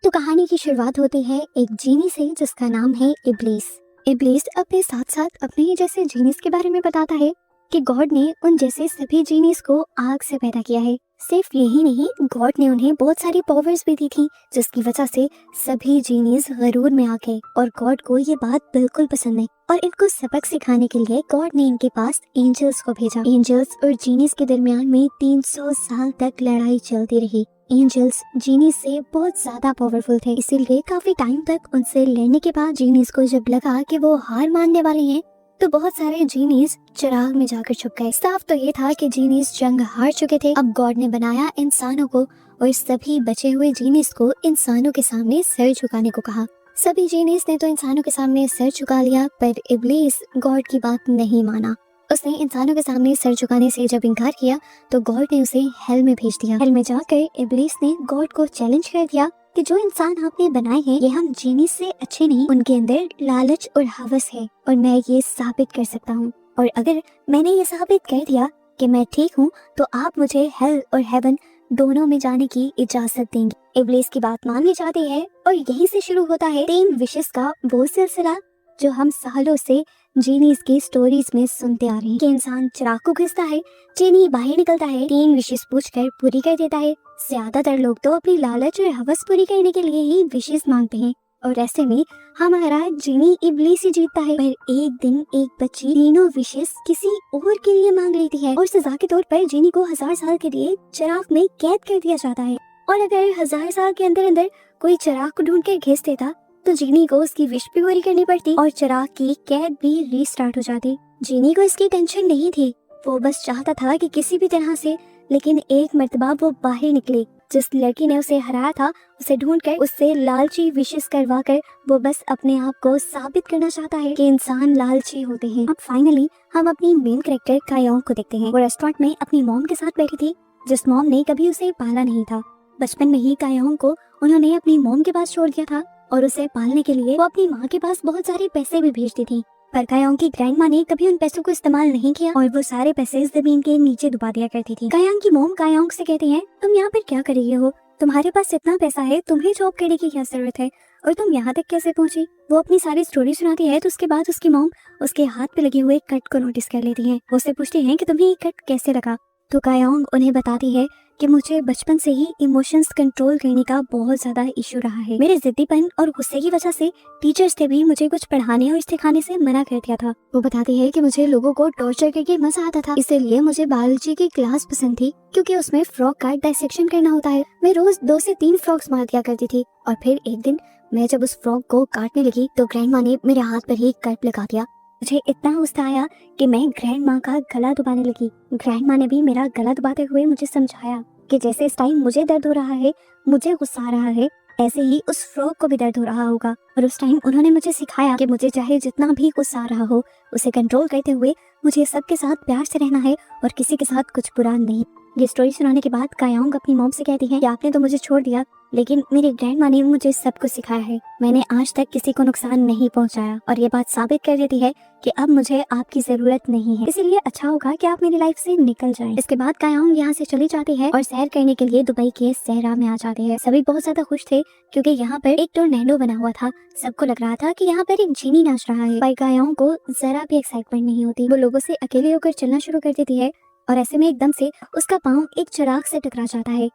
तो कहानी की शुरुआत होती है एक जीनी से जिसका नाम है इब्लीस। इब्लीस अपने साथ साथ अपने ही जैसे जीनिस के बारे में बताता है कि गॉड ने उन जैसे सभी जीनिस को आग से पैदा किया है। सिर्फ यही नहीं, गॉड ने उन्हें बहुत सारी पावर्स भी दी थी जिसकी वजह से सभी जीनिस गरूर में आ गए और गॉड को ये बात बिल्कुल पसंद नहीं और इनको सबक सिखाने के लिए गॉड ने इनके पास एंजल्स को भेजा। एंजल्स और जीनिस के दरमियान में 300 साल तक लड़ाई चलती रही। एंजल्स जीनिस से बहुत ज्यादा पावरफुल थे, इसीलिए काफी टाइम तक उनसे लड़ने के बाद जीनिस को जब लगा कि वो हार मानने वाले हैं तो बहुत सारे जीनिस चिराग में जाकर छुप गए। साफ तो ये था कि जीनिस जंग हार चुके थे। अब गॉड ने बनाया इंसानों को और सभी बचे हुए जीनिस को इंसानों के सामने सर झुकाने को कहा। सभी जीनिस ने तो इंसानों के सामने सर झुका लिया, पर इब्लीस गॉड की बात नहीं माना। उसने इंसानों के सामने सर झुकाने से जब इनकार किया तो गॉड ने उसे हेल में भेज दिया। हेल में जाकर इब्लीस ने गॉड को चैलेंज कर दिया कि जो इंसान आपने बनाए हैं ये हम जीनिस से अच्छे नहीं, उनके अंदर लालच और हवस है और मैं ये साबित कर सकता हूँ। और अगर मैंने ये साबित कर दिया कि मैं ठीक हूँ तो आप मुझे हेल और हेवन दोनों में जाने की इजाजत देंगे। इब्लीस की बात माननी चाहती है और यहीं से शुरू होता है 3 विशेष का वो सिलसिला जो हम सालों से जीनीस की स्टोरीज में सुनते आ रहे हैं कि इंसान चिराग को घिसता है, जीनी बाहर निकलता है, 3 विशेष पूछकर पूरी कर देता है। ज्यादातर लोग तो अपनी लालच और हवस पूरी करने के लिए ही विशेष मांगते हैं और ऐसे में हमारा जीनी इब्लीस ही जीतता है। पर एक दिन एक बच्ची तीनों विशेष किसी और के लिए मांग लेती है और सजा के तौर पर जीनी को 1000 साल के लिए चिराग में कैद कर दिया जाता है। और अगर 1000 साल के अंदर अंदर कोई चिराग को ढूंढ कर घिस देता तो जीनी को उसकी विश भी पूरी करनी पड़ती और चिराग की कैद भी रीस्टार्ट हो जाती। जीनी को इसकी टेंशन नहीं थी, वो बस चाहता था कि किसी भी तरह से लेकिन एक मर्तबा वो बाहर निकले। जिस लड़की ने उसे हराया था उसे ढूंढकर उससे लालची विशेष करवा कर वो बस अपने आप को साबित करना चाहता है कि इंसान लालची होते हैं। अब फाइनली हम अपनी मेन कैरेक्टर कायोंग को देखते हैं। वो रेस्टोरेंट में अपनी मॉम के साथ बैठी थी जिस मॉम ने कभी उसे पाला नहीं था। बचपन में ही कायोंग को उन्होंने अपनी मॉम के पास छोड़ दिया था और उसे पालने के लिए वो अपनी माँ के पास बहुत सारे पैसे भी भेजती थी। पर कायोंग की ग्रैंड माँ ने कभी उन पैसों को इस्तेमाल नहीं किया और वो सारे पैसे जमीन के नीचे डुबा दिया करती थी। कायोंग की मॉम कायोंग से कहती है, तुम यहाँ पर क्या कर रही हो? तुम्हारे पास इतना पैसा है, तुम्हें जॉब करने की क्या जरूरत है और तुम यहाँ तक कैसे पहुँची? वो अपनी सारी स्टोरी सुनाती है तो उसके बाद उसकी मॉम उसके हाथ पे लगे हुए कट को नोटिस कर लेती है। वो उससे पूछती है कि तुम्हें ये कट कैसे लगा? तो कायोंग उन्हें बताती है कि मुझे बचपन से ही इमोशंस कंट्रोल करने का बहुत ज्यादा इशू रहा है। मेरे जिद्दीपन और गुस्से की वजह से टीचर्स ने भी मुझे कुछ पढ़ाने और सिखाने से मना कर दिया था। वो बताती है कि मुझे लोगों को टॉर्चर करके मजा आता था, इसलिए मुझे बायोलॉजी की क्लास पसंद थी क्योंकि उसमें फ्रॉग का डाइसेक्शन करना होता है। मैं रोज 2 से 3 फ्रॉग्स मार दिया करती थी और फिर एक दिन मैं जब उस फ्रॉग को काटने लगी तो ग्रैंड माँ ने मेरे हाथ पर ही कट लगा दिया। मुझे इतना गुस्सा आया कि मैं ग्रैंड माँ का गला दबाने लगी। ग्रैंड माँ ने भी मेरा गला दबाते हुए मुझे समझाया कि जैसे इस टाइम मुझे दर्द हो रहा है, मुझे गुस्सा आ रहा है, ऐसे ही उस फ्रॉग को भी दर्द हो रहा होगा। और उस टाइम उन्होंने मुझे सिखाया कि मुझे चाहे जितना भी गुस्सा आ रहा हो उसे कंट्रोल करते हुए मुझे सबके साथ प्यार से रहना है और किसी के साथ कुछ बुरा नहीं। ये स्टोरी सुनाने के बाद कायोंग अपनी मॉम से कहती है कि आपने तो मुझे छोड़ दिया लेकिन मेरी ग्रैंड माँ ने मुझे सब कुछ सिखाया है। मैंने आज तक किसी को नुकसान नहीं पहुंचाया और ये बात साबित कर देती है कि अब मुझे आपकी जरूरत नहीं है, इसीलिए अच्छा होगा कि आप मेरी लाइफ से निकल जाएं। इसके बाद कायोंग यहाँ से चली जाती है और सैर करने के लिए दुबई के सहरा में आ जाते हैं। सभी बहुत ज्यादा खुश थे क्योंकि यहाँ पर एक टोर्नेडो बना हुआ था। सबको लग रहा था कि यहाँ पर एक जीनी नाच रहा है, पर कायोंग को जरा भी एक्साइटमेंट नहीं होती। वो लोगों से अकेले होकर चलना शुरू कर देती है और ऐसे में एकदम से उसका पाँव एक चिराग से टकरा जाता है।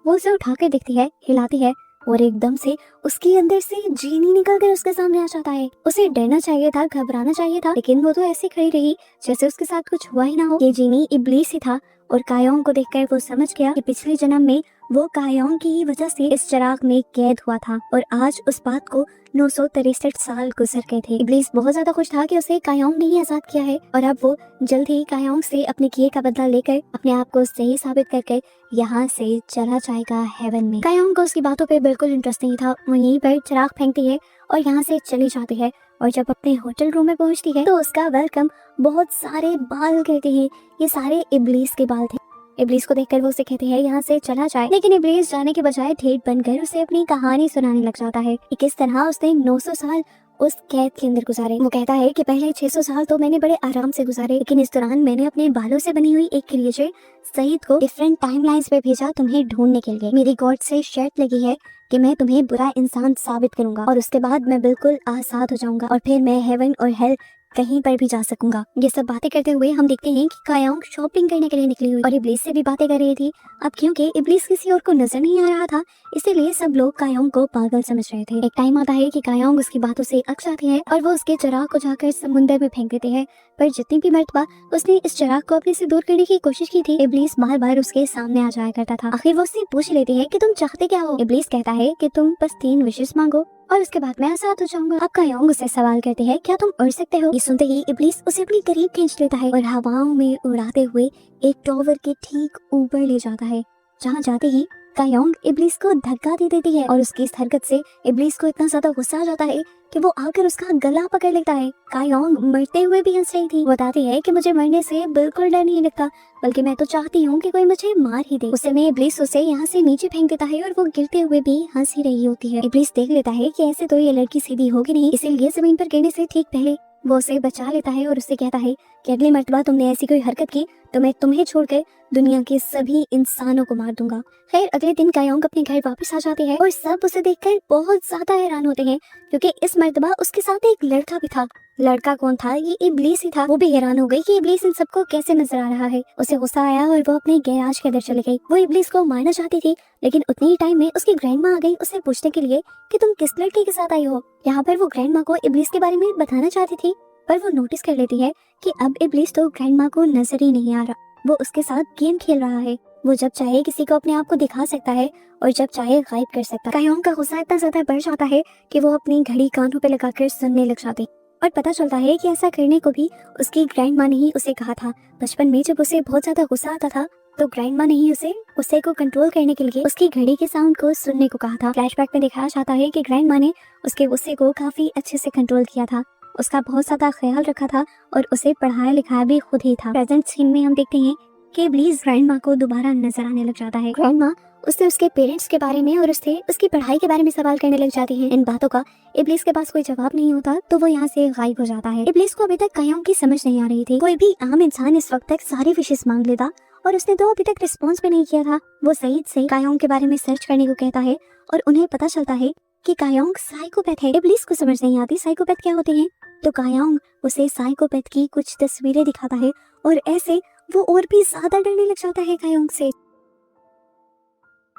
वो उसे उठाकर देखती है, हिलाती है और एकदम से उसके अंदर से जीनी निकलकर उसके सामने आ जाता है। उसे डरना चाहिए था, घबराना चाहिए था, लेकिन वो तो ऐसे खड़ी रही जैसे उसके साथ कुछ हुआ ही ना हो। ये जीनी इब्लीस ही था और कायोंग को देखकर वो समझ गया कि पिछले जन्म में वो कायोंग की ही वजह से इस चिराग में कैद हुआ था और आज उस बात को 963 साल गुजर गए थे। इब्लीस बहुत ज्यादा खुश था कि उसे कायोंग ने ही आजाद किया है और अब वो जल्द ही कायोंग से अपने किए का बदला लेकर अपने आप को सही साबित करके यहाँ से चला जाएगा हेवन में। कायोंग को उसकी बातों पे बिल्कुल इंटरेस्ट नहीं था। वो यहीं पर चिराग फेंकती है और यहाँ से चली जाती है और जब अपने होटल रूम में पहुँचती है तो उसका वेलकम बहुत सारे बाल कहते हैं। ये सारे इब्लीस के बाल थे। इब्लीस को देखकर वो उसे कहते हैं यहाँ से चला जाए, लेकिन इब्लीस जाने के बजाय ठेठ बनकर उसे अपनी कहानी सुनाने लग जाता है कि किस तरह उसने 900 साल उस कैद के अंदर गुजारे। वो कहता है कि पहले 600 साल तो मैंने बड़े आराम से गुजारे, लेकिन इस दौरान मैंने अपने बालों से बनी हुई एक क्रिएचर सईद को डिफरेंट टाइमलाइंस पे भेजा तुम्हें ढूंढने के लिए। मेरी गॉड से शर्त लगी है कि मैं तुम्हें बुरा इंसान साबित करूंगा और उसके बाद मैं बिल्कुल आजाद हो जाऊंगा और फिर मैं हेवन और हेल कहीं पर भी जा सकूंगा। ये सब बातें करते हुए हम देखते हैं कि कायोंग शॉपिंग करने के लिए निकली हुई और इब्लीस से भी बातें कर रही थी। अब क्योंकि इब्लीस किसी और को नजर नहीं आ रहा था, इसीलिए सब लोग कायोंग को पागल समझ रहे थे। एक टाइम आता है कि कायोंग उसकी बातों से अक जाती है और वो उसके चिराग को जाकर समुंदर में फेंक देते हैं। पर जितनी भी मर्तबा उसने इस चिराग को अपने से दूर करने की कोशिश की थी, इब्लीस बार बार उसके सामने आ जाया करता था। आखिर वो उससे पूछ लेती है कि तुम चाहते क्या हो। इब्लीस कहता है कि तुम बस 3 विशेष मांगो और उसके बाद मैं आजाद हो जाऊंगा। अब कायोंग उससे सवाल करते हैं क्या तुम उड़ सकते हो। ये सुनते ही इब्लीस उसे अपनी करीब खींच लेता है और हवाओं में उड़ाते हुए एक टॉवर के ठीक ऊपर ले जाता है। जहाँ जाते ही कायोंग इब्लीस को धक्का दे देती है और उसकी इस हरकत से इब्लीस को इतना ज्यादा गुस्सा आ जाता है कि वो आकर उसका गला पकड़ लेता है। कायोंग मरते हुए भी हंस रही थी। बताती है कि मुझे मरने से बिल्कुल डर नहीं लगता, बल्कि मैं तो चाहती हूँ कि कोई मुझे मार ही दे। उस समय इब्लीस उसे यहाँ से नीचे फेंक देता है और वो गिरते हुए भी हंस ही रही होती है। इब्लीस देख लेता है कि ऐसे तो ये लड़की सीधी होगी नहीं, इसीलिए जमीन पर गिरने से ठीक पहले वो उसे बचा लेता है और उससे कहता है कि अगली मर्तबा तुमने ऐसी कोई हरकत की तो मैं तुम्हें छोड़कर दुनिया के सभी इंसानों को मार दूंगा। खैर अगले दिन कायोंग अपने घर वापस आ जाती है और सब उसे देखकर बहुत ज्यादा हैरान होते हैं, क्योंकि इस मर्तबा उसके साथ एक लड़का भी था। लड़का कौन था? ये इब्लीस ही था। वो भी हैरान हो गई कि इब्लीस इन सबको कैसे नजर आ रहा है। उसे गुस्सा आया और वो अपने गैराज के अंदर चली गई। वो इब्लीस को मारना चाहती थी, लेकिन उतनी ही टाइम में उसकी ग्रैंडमा आ गई उसे पूछने के लिए कि तुम किस लड़के के साथ आई हो। यहाँ पर वो ग्रैंडमा को इब्लीस के बारे में बताना चाहती थी, पर वो नोटिस कर लेती है कि अब इब्लीस तो ग्रैंडमा को नजर ही नहीं आ रहा। वो उसके साथ गेम खेल रहा है। वो जब चाहे किसी को अपने आप को दिखा सकता है और जब चाहे गायब कर सकता है। कायोंग का गुस्सा इतना ज्यादा बढ़ जाता है कि वो अपनी घड़ी कानों पे लगाकर सुनने लग जाती और पता चलता है कि ऐसा करने को भी उसकी ग्रैंडमा ने ही उसे कहा था। बचपन में जब उसे बहुत ज्यादा गुस्सा आता था तो ग्रैंडमा ने ही उसे गुस्से को कंट्रोल करने के लिए उसकी घड़ी के साउंड को सुनने को कहा था। फ्लैशबैक में दिखाया जाता है कि ग्रैंडमा ने उसके गुस्से को काफी अच्छे से कंट्रोल किया था, उसका बहुत ज्यादा ख्याल रखा था और उसे पढ़ाया लिखाया भी खुद ही था। प्रेजेंट सीन में हम देखते हैं कि इब्लीस ग्रैंडमा को दोबारा नजर आने लग जाता है। ग्रैंडमा उससे उसके पेरेंट्स के बारे में और उससे उसकी पढ़ाई के बारे में सवाल करने लग जाती है। इन बातों का इब्लीस के पास कोई जवाब नहीं होता तो वो यहाँ से गायब हो जाता है। इब्लीस को अभी तक कायोंग की समझ नहीं आ रही थी। कोई भी आम इंसान इस वक्त तक सारी विशेष मांग लेता और उसने तो अभी तक रिस्पॉन्स भी नहीं किया था। वो सईद से कायोंग के बारे में सर्च करने को कहता है और उन्हें पता चलता है कि कायोंग साइकोपैथ है। इब्लीस को समझ नहीं आती साइकोपैथ क्या होते हैं, तो कायोंग उसे साइकोपैथ की कुछ तस्वीरें दिखाता है और ऐसे वो और भी ज्यादा डरने लग जाता है कायोंग से।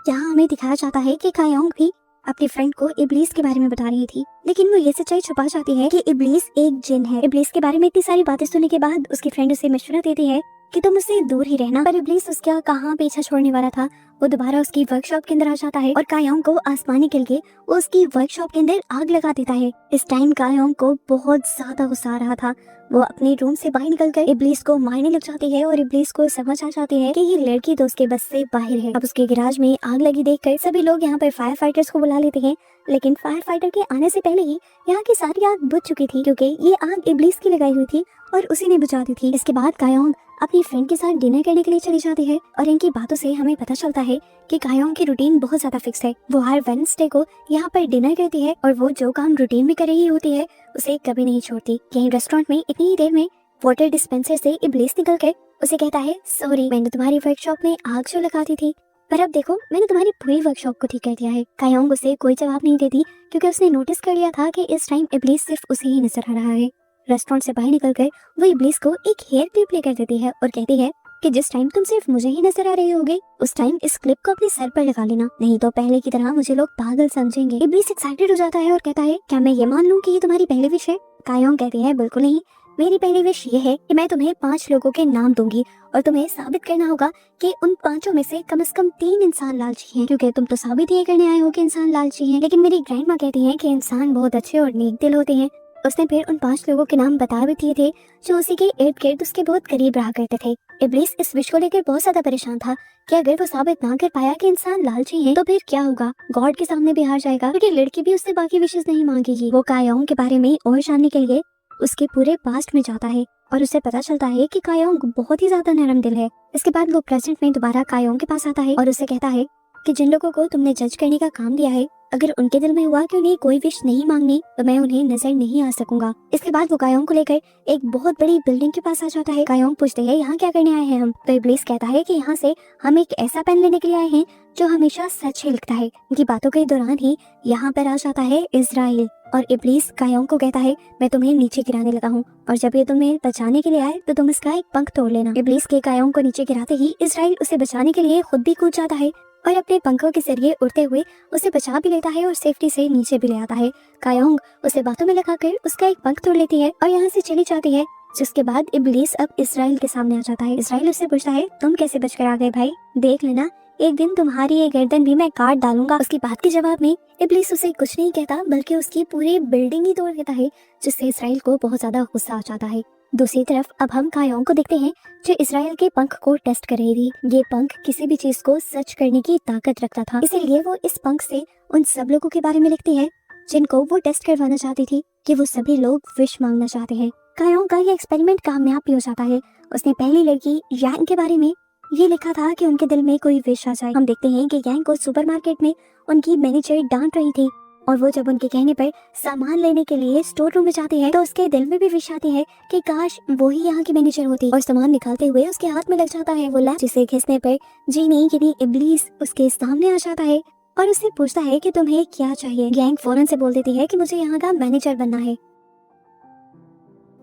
यहाँ हमें दिखाया जाता है कि कायोंग भी अपनी फ्रेंड को इब्लीस के बारे में बता रही थी, लेकिन वो ये सच्चाई छुपा जाती है कि इब्लीस एक जिन है। इब्लीस के बारे में इतनी सारी बातें सुनने के बाद उसकी फ्रेंड उसे मशवरा देती है कि तुम उससे दूर ही रहना, पर इब्लीस उसका कहाँ पीछा छोड़ने वाला था। वो दोबारा उसकी वर्कशॉप के अंदर आ जाता है और कायोंग को आसमाने के लिए वो उसकी वर्कशॉप के अंदर आग लगा देता है। इस टाइम कायोंग को बहुत ज्यादा गुस्सा आ रहा था। वो अपने रूम से बाहर निकलकर इब्लीस को मारने लग जाती है और इब्लीस को समझ आ जाती है कि ये लड़की तो उसके बस से बाहर है। अब उसके गैराज में आग लगी देखकर सभी लोग यहाँ पर फायर फाइटर्स को बुला लेते हैं, लेकिन फायर फाइटर के आने से पहले ही यहाँ की सारी आग बुझ चुकी थी, क्योंकि ये आग इब्लीस की लगाई हुई थी और उसी ने बुझा दी थी। इसके बाद कायोंग अपनी फ्रेंड के साथ डिनर करने के लिए चली जाती है और इनकी बातों से हमें पता चलता है कि कायोंग की रूटीन बहुत ज्यादा फिक्स है। वो हर वेडनेसडे को यहाँ पर डिनर करती है और वो जो काम रूटीन में कर रही होती है उसे कभी नहीं छोड़ती। यहीं रेस्टोरेंट में इतनी ही देर में वाटर डिस्पेंसर से इब्लीस निकल कर उसे कहता है, सॉरी मैंने तुम्हारी वर्कशॉप में आग जो लगा दी थी, पर अब देखो मैंने तुम्हारी पूरी वर्कशॉप को ठीक कर दिया है। कायोंग उसे कोई जवाब नहीं देती, क्योंकि उसने नोटिस कर लिया था कि इस टाइम इब्लीस सिर्फ उसे ही नजर आ रहा है। रेस्टोरेंट से बाहर निकलकर वो इब्लीस को एक हेयर क्लिप प्ले कर देती है और कहती है कि जिस टाइम तुम सिर्फ मुझे ही नजर आ रहे होगे उस टाइम इस क्लिप को अपने सर पर लगा लेना, नहीं तो पहले की तरह मुझे लोग पागल समझेंगे। इब्लीस एक्साइटेड हो जाता है और कहता है, क्या मैं ये मान लूं कि ये तुम्हारी पहली विश है? कायोंग कहती है, बिल्कुल नहीं, मेरी पहली विश ये है कि मैं तुम्हें 5 लोगों के नाम दूंगी और तुम्हें साबित करना होगा कि उन 5 में से कम 3 इंसान लालची हैं, क्योंकि तुम तो साबित ये करने आए हो कि इंसान लालची हैं। लेकिन मेरी ग्रैंडमा कहती है कि इंसान बहुत अच्छे और नेक दिल होते हैं। उसने फिर उन 5 लोगों के नाम बता भी दिए थे जो उसी के इर्द गिर्द उसके बहुत करीब रहा करते थे। इब्लीस इस विश को लेकर बहुत ज्यादा परेशान था कि अगर वो साबित ना कर पाया कि इंसान लालची है तो फिर क्या होगा, गॉड के सामने भी हार जाएगा, क्योंकि लड़की भी उससे बाकी विशेष नहीं मांगेगी। वो कायोंग के बारे में और जानने के लिए उसके पूरे पास्ट में जाता है और उसे पता चलता है कि कायोंग बहुत ही ज्यादा नरम दिल है। इसके बाद वो प्रेजेंट में दोबारा कायोंग के पास आता है और उसे कहता है कि जिन लोगों को तुमने जज करने का काम दिया है, अगर उनके दिल में हुआ कि उन्हें कोई विश नहीं मांगनी तो मैं उन्हें नजर नहीं आ सकूंगा। इसके बाद वो कायोंग को लेकर एक बहुत बड़ी बिल्डिंग के पास आ जाता है। कायोंग पूछते हैं यहाँ क्या करने आए हैं हम, तो इब्लीस कहता है कि यहाँ से हम एक ऐसा पेन लेने के लिए आए हैं जो हमेशा सच ही लिखता है। उनकी बातों के दौरान ही यहाँ पर आ जाता है इजराइल और इब्लीस कायोंग को कहता है मैं तुम्हें नीचे गिराने लगा हूँ और जब ये तुम्हें बचाने के लिए आए तो तुम इसका एक पंख तोड़ लेना। इब्लीस के कायोंग को नीचे गिराते ही इजराइल उसे बचाने के लिए खुद भी कूद जाता है और अपने पंखों के जरिए उड़ते हुए उसे बचा भी लेता है और सेफ्टी से नीचे भी ले आता है। कायोंग उसे बातों में लगाकर उसका एक पंख तोड़ लेती है और यहाँ से चली जाती है। जिसके बाद इब्लीस अब इजराइल के सामने आ जाता है। इजराइल उससे पूछता है तुम कैसे बचकर आ गए भाई, देख लेना एक दिन तुम्हारी ये गर्दन भी मैं काट डालूंगा। उसकी बात के जवाब में इब्लीस उसे कुछ नहीं कहता बल्कि उसकी पूरी बिल्डिंग ही तोड़ देता है, जिससे इजराइल को बहुत ज्यादा गुस्सा आ जाता है। दूसरी तरफ अब हम कायोंग को देखते हैं जो इजराइल के पंख को टेस्ट कर रही थी। ये पंख किसी भी चीज को सच करने की ताकत रखता था, इसीलिए वो इस पंख से उन सब लोगों के बारे में लिखती है जिनको वो टेस्ट करवाना चाहती थी कि वो सभी लोग विश मांगना चाहते हैं। कायोंग का ये एक्सपेरिमेंट कामयाब भी हो जाता है। उसने पहली लड़की यांग के बारे में ये लिखा था कि उनके दिल में कोई विश आ जाए। हम देखते हैं कि यांग को सुपरमार्केट में उनकी मैनेजर डांट रही थी और वो जब उनके कहने पर सामान लेने के लिए स्टोर रूम में जाती है तो उसके दिल में भी विश आती है कि काश वो ही यहाँ की मैनेजर होती और सामान निकालते हुए उसके हाथ में लग जाता है वो लैंप, जिसे घिसने पर जीनी यानी इब्लीस उसके सामने आ जाता है और उससे पूछता है कि तुम्हें क्या चाहिए। यांग फौरन से बोल देती है कि मुझे यहाँ का मैनेजर बनना है।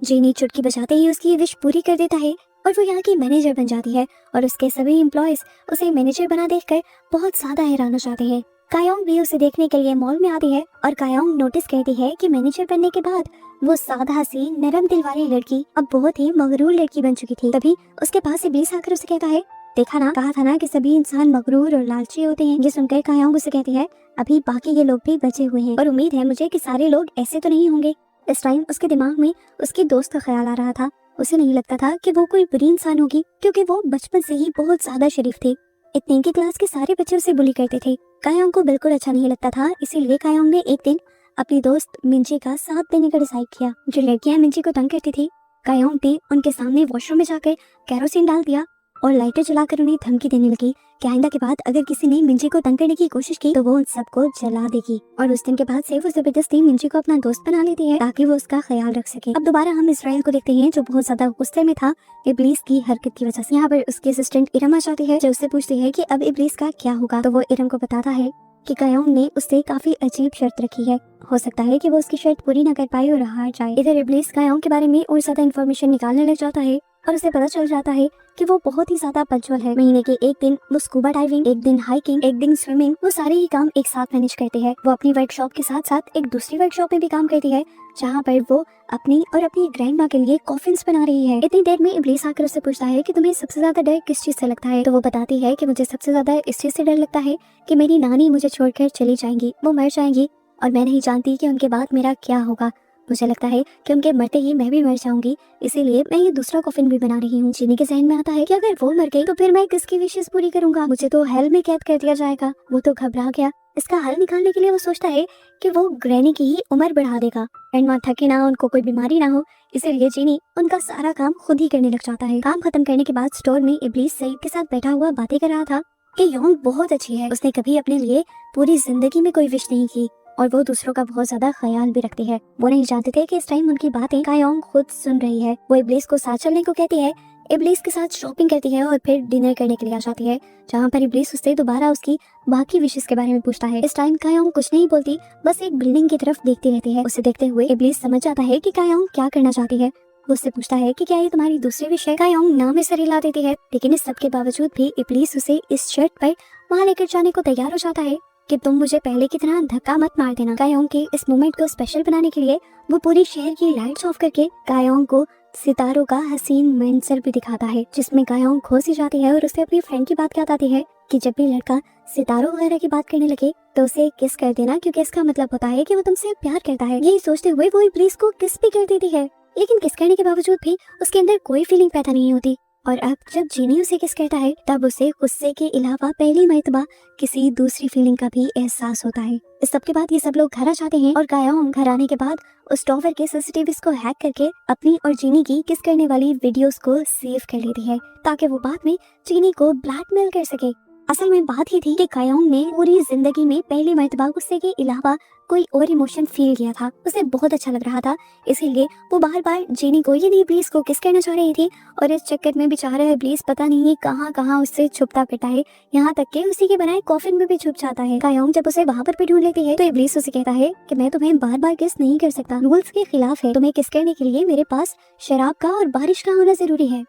जीनी चुटकी बजाते ही उसकी ये विश पूरी कर देता है और वो यहाँ की मैनेजर बन जाती है और उसके सभी एम्प्लॉयज उसे मैनेजर बना देखकर बहुत ज्यादा हैरान हो जाते हैं। कायोंग भी उसे देखने के लिए मॉल में आती है और कायोंग नोटिस करती है कि मैनेजर बनने के बाद वो सादा सी नरम दिल वाली लड़की अब बहुत ही मगरूर लड़की बन चुकी थी। तभी उसके पास इब्लीस आकर उसे कहता है देखा ना, कहा था ना कि सभी इंसान मगरूर और लालची होते हैं। ये सुनकर कायोंग उसे कहती है अभी बाकी ये लोग भी बचे हुए हैं और उम्मीद है मुझे कि सारे लोग ऐसे तो नहीं होंगे। इस टाइम उसके दिमाग में उसकी दोस्त का ख्याल आ रहा था। उसे नहीं लगता था कि वो कोई बुरी इंसान होगी क्योंकि वो बचपन से ही बहुत ज्यादा शरीफ थी। इतने की क्लास के सारे बच्चे उसे बुली करते थे। कायोंग को बिल्कुल अच्छा नहीं लगता था, इसीलिए कायोंग ने एक दिन अपनी दोस्त मिंजी का साथ देने का डिसाइड किया। जो लड़कियां मिंजी को तंग करती थी, कायोंग ने उनके सामने वॉशरूम में जाकर कैरोसिन डाल दिया और लाइटर जलाकर उन्हें धमकी देने लगी कि आइंदा के बाद अगर किसी ने मिंजी को तंग करने की कोशिश की तो वो उन सबको जला देगी। और उस दिन के बाद से वो जबरदस्ती मिंजी को अपना दोस्त बना लेती है ताकि वो उसका ख्याल रख सके। अब दोबारा हम इजराइल को देखते हैं जो बहुत ज्यादा गुस्से में था इब्लीस की हरकत की वजह से। यहाँ पर उसकी असिस्टेंट इरम आ जाती है जो उससे पूछती है कि अब इब्लीस का क्या होगा। तो वो इरम को बताता है कि कायोंग ने उससे काफी अजीब शर्त रखी है, हो सकता है कि वो उसकी शर्त पूरी न कर पाए और हार जाए। इधर इब्लीस कायोंग के बारे में और ज्यादा इन्फॉर्मेशन निकालने लग जाता है और उसे पता चल जाता है कि वो बहुत ही ज्यादा पंचुअल है। महीने के एक दिन वो स्कूबा डाइविंग, एक दिन हाइकिंग, एक दिन स्विमिंग, वो सारे ही काम एक साथ मैनेज करते हैं। वो अपनी वर्कशॉप के साथ साथ एक दूसरी वर्कशॉप में भी काम करती है जहाँ पर वो अपनी और अपनी ग्रैंडमा के लिए कॉफिन्स बना रही है। इतनी देर में इब्लीस आकर उससे पूछता है कि तुम्हें सबसे ज्यादा डर किस चीज से लगता है। तो वो बताती है कि मुझे सबसे ज्यादा इस चीज से डर लगता है कि मेरी नानी मुझे छोड़कर चली जाएंगी, वो मर जाएंगी और मैं नहीं जानती कि उनके बाद मेरा क्या होगा। मुझे लगता है कि उनके मरते ही मैं भी मर जाऊंगी, इसीलिए मैं ये दूसरा कॉफिन भी बना रही हूँ। जीनी के जहन में आता है कि अगर वो मर गई तो फिर मैं किसकी विशेष पूरी करूंगा, मुझे तो हेल में कैद कर दिया जाएगा। वो तो घबरा गया। इसका हल निकालने के लिए वो सोचता है कि वो ग्रैनी की ही उम्र बढ़ा देगा, ग्रैंडमा थके ना, उनको कोई बीमारी ना हो, इसीलिए जीनी उनका सारा काम खुद ही करने लग जाता है। काम खत्म करने के बाद स्टोर में इब्लीस सईद के साथ बैठा हुआ बातें कर रहा था कि योंग बहुत अच्छी है, उसने कभी अपने लिए पूरी जिंदगी में कोई विश नहीं की और वो दूसरों का बहुत ज्यादा ख्याल भी रखती है। वो नहीं जानते थे कि इस टाइम उनकी बातें कायोंग खुद सुन रही है। वो इब्लीस को साथ चलने को कहती है, इब्लीस के साथ शॉपिंग करती है और फिर डिनर करने के लिए आ जाती है जहाँ पर इब्लीस उससे दोबारा उसकी बाकी विशेष के बारे में पूछता है। इस टाइम कायोंग कुछ नहीं बोलती, बस एक बिल्डिंग की तरफ देखती रहती है। उसे देखते हुए इब्लीस समझ जाता है कि कायोंग क्या करना चाहती है। वो उससे पूछता है कि क्या ये तुम्हारी दूसरी विश है। कायोंग ना में सर हिला देती है, लेकिन इस सब के बावजूद भी इब्लीस उसे इस शर्त पर वहाँ लेकर जाने को तैयार हो जाता है कि तुम मुझे पहले की तरह धक्का मत मार देना। कायोंग के इस मोमेंट को स्पेशल बनाने के लिए वो पूरी शहर की लाइट्स ऑफ करके कायोंग को सितारों का हसीन मंजर भी दिखाता है, जिसमें कायोंग खोसी जाती है और उसे अपनी फ्रेंड की बात याद आती है कि जब भी लड़का सितारों वगैरह की बात करने लगे तो उसे किस कर देना, क्योंकि इसका मतलब होता है कि वो तुमसे प्यार करता है। यही सोचते हुए वो इब्लीस को किस भी कर देती है, लेकिन किस करने के बावजूद भी उसके अंदर कोई फीलिंग पैदा नहीं होती। और अब जब जीनी उसे किस करता है तब उसे गुस्से के अलावा पहली मर्तबा किसी दूसरी फीलिंग का भी एहसास होता है। इस सब के बाद ये सब लोग घर आ जाते हैं और कायोंग घर आने के बाद उस टॉवर के सीसीटीवी को हैक करके अपनी और जीनी की किस करने वाली वीडियोस को सेव कर लेती है ताकि वो बाद में जीनी को ब्लैकमेल कर सके। असल में बात ही थी कि कायोंग ने पूरी जिंदगी में पहली मर्तबा गुस्से के अलावा कोई और इमोशन फील किया था। उसे बहुत अच्छा लग रहा था, इसीलिए वो बार बार जीनी को यानी इब्लीस को किस करना चाह रही थी। और इस चक्कर में बेचारा इब्लीस पता नहीं कहाँ कहाँ उससे छुपता फिरता है, यहाँ तक कि उसी के बनाए कॉफिन में भी छुप जाता है। कायोंग जब उसे वहाँ पर भी ढूंढ लेती है तो इब्लीस उसे कहता है कि मैं तुम्हें बार बार किस नहीं कर सकता, रूल्स के खिलाफ है। तुम्हें किस करने के लिए मेरे पास शराब का और बारिश का होना जरूरी है।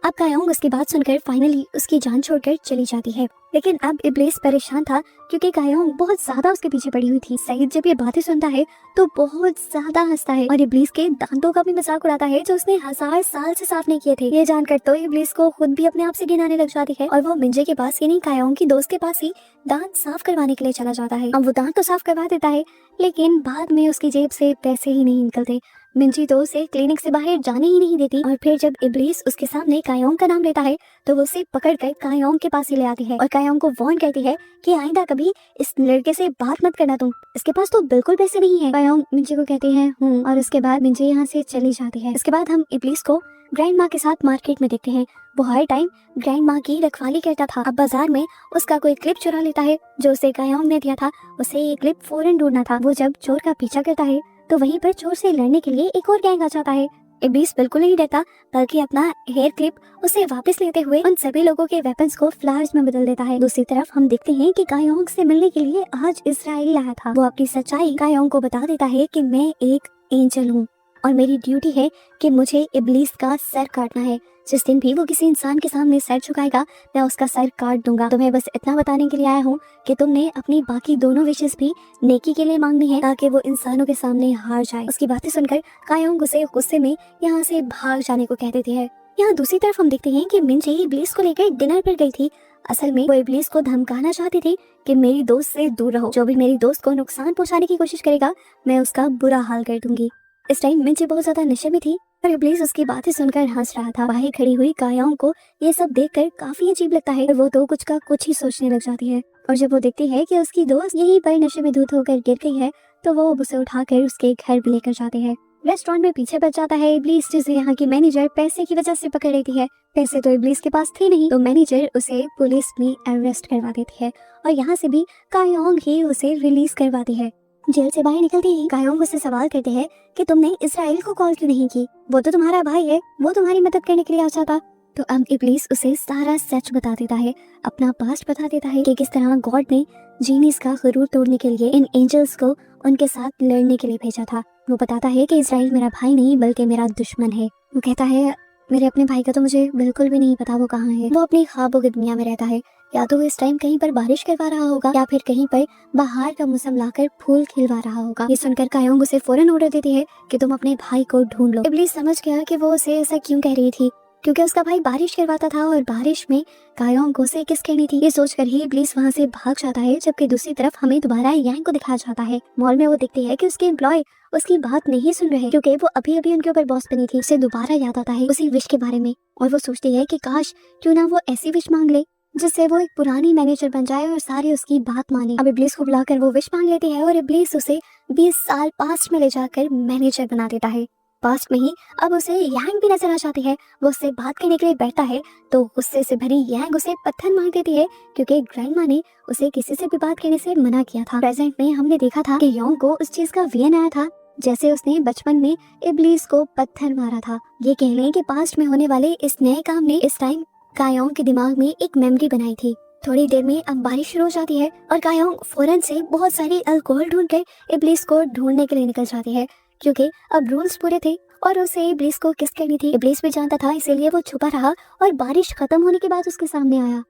अब कायोंग उसकी बात सुनकर फाइनली उसकी जान छोड़कर चली जाती है। लेकिन अब इब्लीस परेशान था क्योंकि कायोंग बहुत ज्यादा उसके पीछे पड़ी हुई थी। सईद जब ये बातें सुनता है तो बहुत ज्यादा हंसता है और इब्लीस के दांतों का भी मजाक उड़ाता है जो उसने 1000 साल से साफ नहीं किए थे। ये जानकर तो इब्लीस को खुद भी अपने आप से घिन आने लग जाती है और वो मिंजे के पास यानी कायोंग की दोस्त के पास ही दांत साफ करवाने के लिए चला जाता है। अब वो दांत तो साफ करवा देता है लेकिन बाद में उसकी जेब से पैसे ही नहीं निकलते। मिंजी तो उसे क्लिनिक से बाहर जाने ही नहीं देती और फिर जब इब्लीस उसके सामने कायोंग का नाम लेता है तो वो उसे पकड़कर कायोंग के पास ही ले आती है और कायोंग को वार्न करती है कि आइंदा कभी इस लड़के से बात मत करना, तुम इसके पास तो बिल्कुल पैसे नहीं है। कायोंग मिंजी को कहती है और उसके बाद मिंजी यहाँ से चली जाती है। इसके बाद हम इब्लीस को ग्रैंड माँ के साथ मार्केट में देखते हैं। वो हर टाइम ग्रैंड माँ की रखवाली करता था। अब बाजार में उसका कोई क्लिप चुरा लेता है जो उसे कायोंग ने दिया था। उसे ये क्लिप फौरन ढूंढना था। वो जब चोर का पीछा करता है तो वहीं पर चोर से लड़ने के लिए एक और गैंग आ जाता है। इब्लीस बिल्कुल नहीं डरता बल्कि अपना हेयर क्लिप उसे वापस लेते हुए उन सभी लोगों के वेपन्स को फ्लावर्स में बदल देता है। दूसरी तरफ हम देखते हैं कि कायोंग से मिलने के लिए आज इजराइल आया था। वो अपनी सच्चाई कायोंग को बता देता है कि मैं एक एंजल हूँ और मेरी ड्यूटी है कि मुझे इब्लीस का सर काटना है। जिस दिन भी वो किसी इंसान के सामने सर झुकाएगा मैं उसका सर काट दूंगा। तो मैं बस इतना बताने के लिए आया हूँ कि तुमने अपनी बाकी दोनों विशेष भी नेकी के लिए मांगनी है ताकि वो इंसानों के सामने हार जाए। उसकी बातें सुनकर कायोंग उसे गुस्से में यहाँ से भाग जाने को कह देती है। यहाँ दूसरी तरफ हम देखते हैं कि मिंजी इब्लीस को लेकर डिनर पर गई थी। असल में वो इब्लीस को धमकाना चाहती थी कि मेरी दोस्त से दूर रहो, जो भी मेरी दोस्त को नुकसान पहुंचाने की कोशिश करेगा मैं उसका बुरा हाल कर दूंगी। इस टाइम मिंजी बहुत ज्यादा नशे में थी और इब्लीस उसकी बातें सुनकर हंस रहा था। बाहर खड़ी हुई कायोंग को ये सब देखकर काफी अजीब लगता है और वो तो कुछ का कुछ ही सोचने लग जाती है। और जब वो देखती है कि उसकी दोस्त यहीं पर नशे में धुत होकर गिर गई है तो वो उसे उठाकर उसके घर भी लेकर जाते हैं। रेस्टोरेंट में पीछे बच जाता है इब्लीस, जिसे यहाँ की मैनेजर पैसे की वजह से पकड़ लेती है। पैसे तो इब्लीस के पास थे नहीं तो मैनेजर उसे पुलिस में अरेस्ट करवा देती है और यहाँ से भी कायोंग ही उसे रिलीज करवाती है। जेल से बाहर निकलती ही कायोंग उससे सवाल करते हैं कि तुमने इजराइल को कॉल क्यों नहीं की, वो तो तुम्हारा भाई है, वो तुम्हारी मदद करने के लिए आ जाता। तो अब इब्लीस उसे सारा सच बता देता है, अपना पास्ट बता देता है कि किस तरह गॉड ने जीनीस का गुरूर तोड़ने के लिए इन एंजल्स को उनके साथ लड़ने के लिए भेजा था। वो बताता है कि इजराइल मेरा भाई नहीं बल्कि मेरा दुश्मन है। वो कहता है मेरे अपने भाई का तो मुझे बिल्कुल भी नहीं पता वो कहाँ है। वो अपनी ख्वाबों की दुनिया में रहता है, या तो वो इस टाइम कहीं पर बारिश करवा रहा होगा या फिर कहीं पर बाहर का मौसम लाकर फूल खिलवा रहा होगा। ये सुनकर कायोंग उसे फौरन ऑर्डर देती है कि तुम अपने भाई को ढूंढ लो। इब्लीस समझ गया कि वो उसे ऐसा क्यों कह रही थी, क्योंकि उसका भाई बारिश करवाता था और बारिश में कायोंग को उसे किस कहनी थी। ये सोचकर ही इब्लीस वहाँ से भाग जाता है। जबकि दूसरी तरफ हमें दोबारा यांग को दिखाया जाता है। मॉल में वो देखती है कि उसके एम्प्लॉय उसकी बात नहीं सुन रहे क्योंकि वो अभी अभी उनके ऊपर बॉस बनी थी। उसे दोबारा याद आता है उसी विश के बारे में और वो सोचती है कि काश क्यों ना वो ऐसी विश मांग ले जिससे वो एक पुरानी मैनेजर बन जाए और सारे उसकी बात माने। अब इब्लीस को बुलाकर वो विश मांग लेती है और इब्लीस उसे 20 साल पास्ट में ले जाकर मैनेजर बना देता है। पास्ट में ही अब उसे यांग भी नजर आ जाती है। वो उससे बात करने के लिए बैठता है तो गुस्से से भरी यांग उसे पत्थर मार देती है क्योंकि ग्रैंडमा ने उसे किसी से भी बात करने से मना किया था। प्रेजेंट में हमने देखा था कि यांग को उस चीज का वेन आया था जैसे उसने बचपन में इब्लीस को पत्थर मारा था। ये कह लें कि पास्ट में होने वाले इस नए काम ने इस टाइम कायोंग के दिमाग में एक मेमोरी बनाई थी। थोड़ी देर में अब बारिश शुरू हो जाती है और कायोंग फौरन से बहुत सारी अल्कोहल ढूंढकर इब्लीस को ढूंढने के लिए निकल जाती है क्योंकि अब रूल्स पूरे थे और उसे इब्लीस को किस करनी थी। इब्लीस भी जानता था, इसीलिए वो छुपा रहा और बारिश खत्म होने के बाद उसके सामने आया।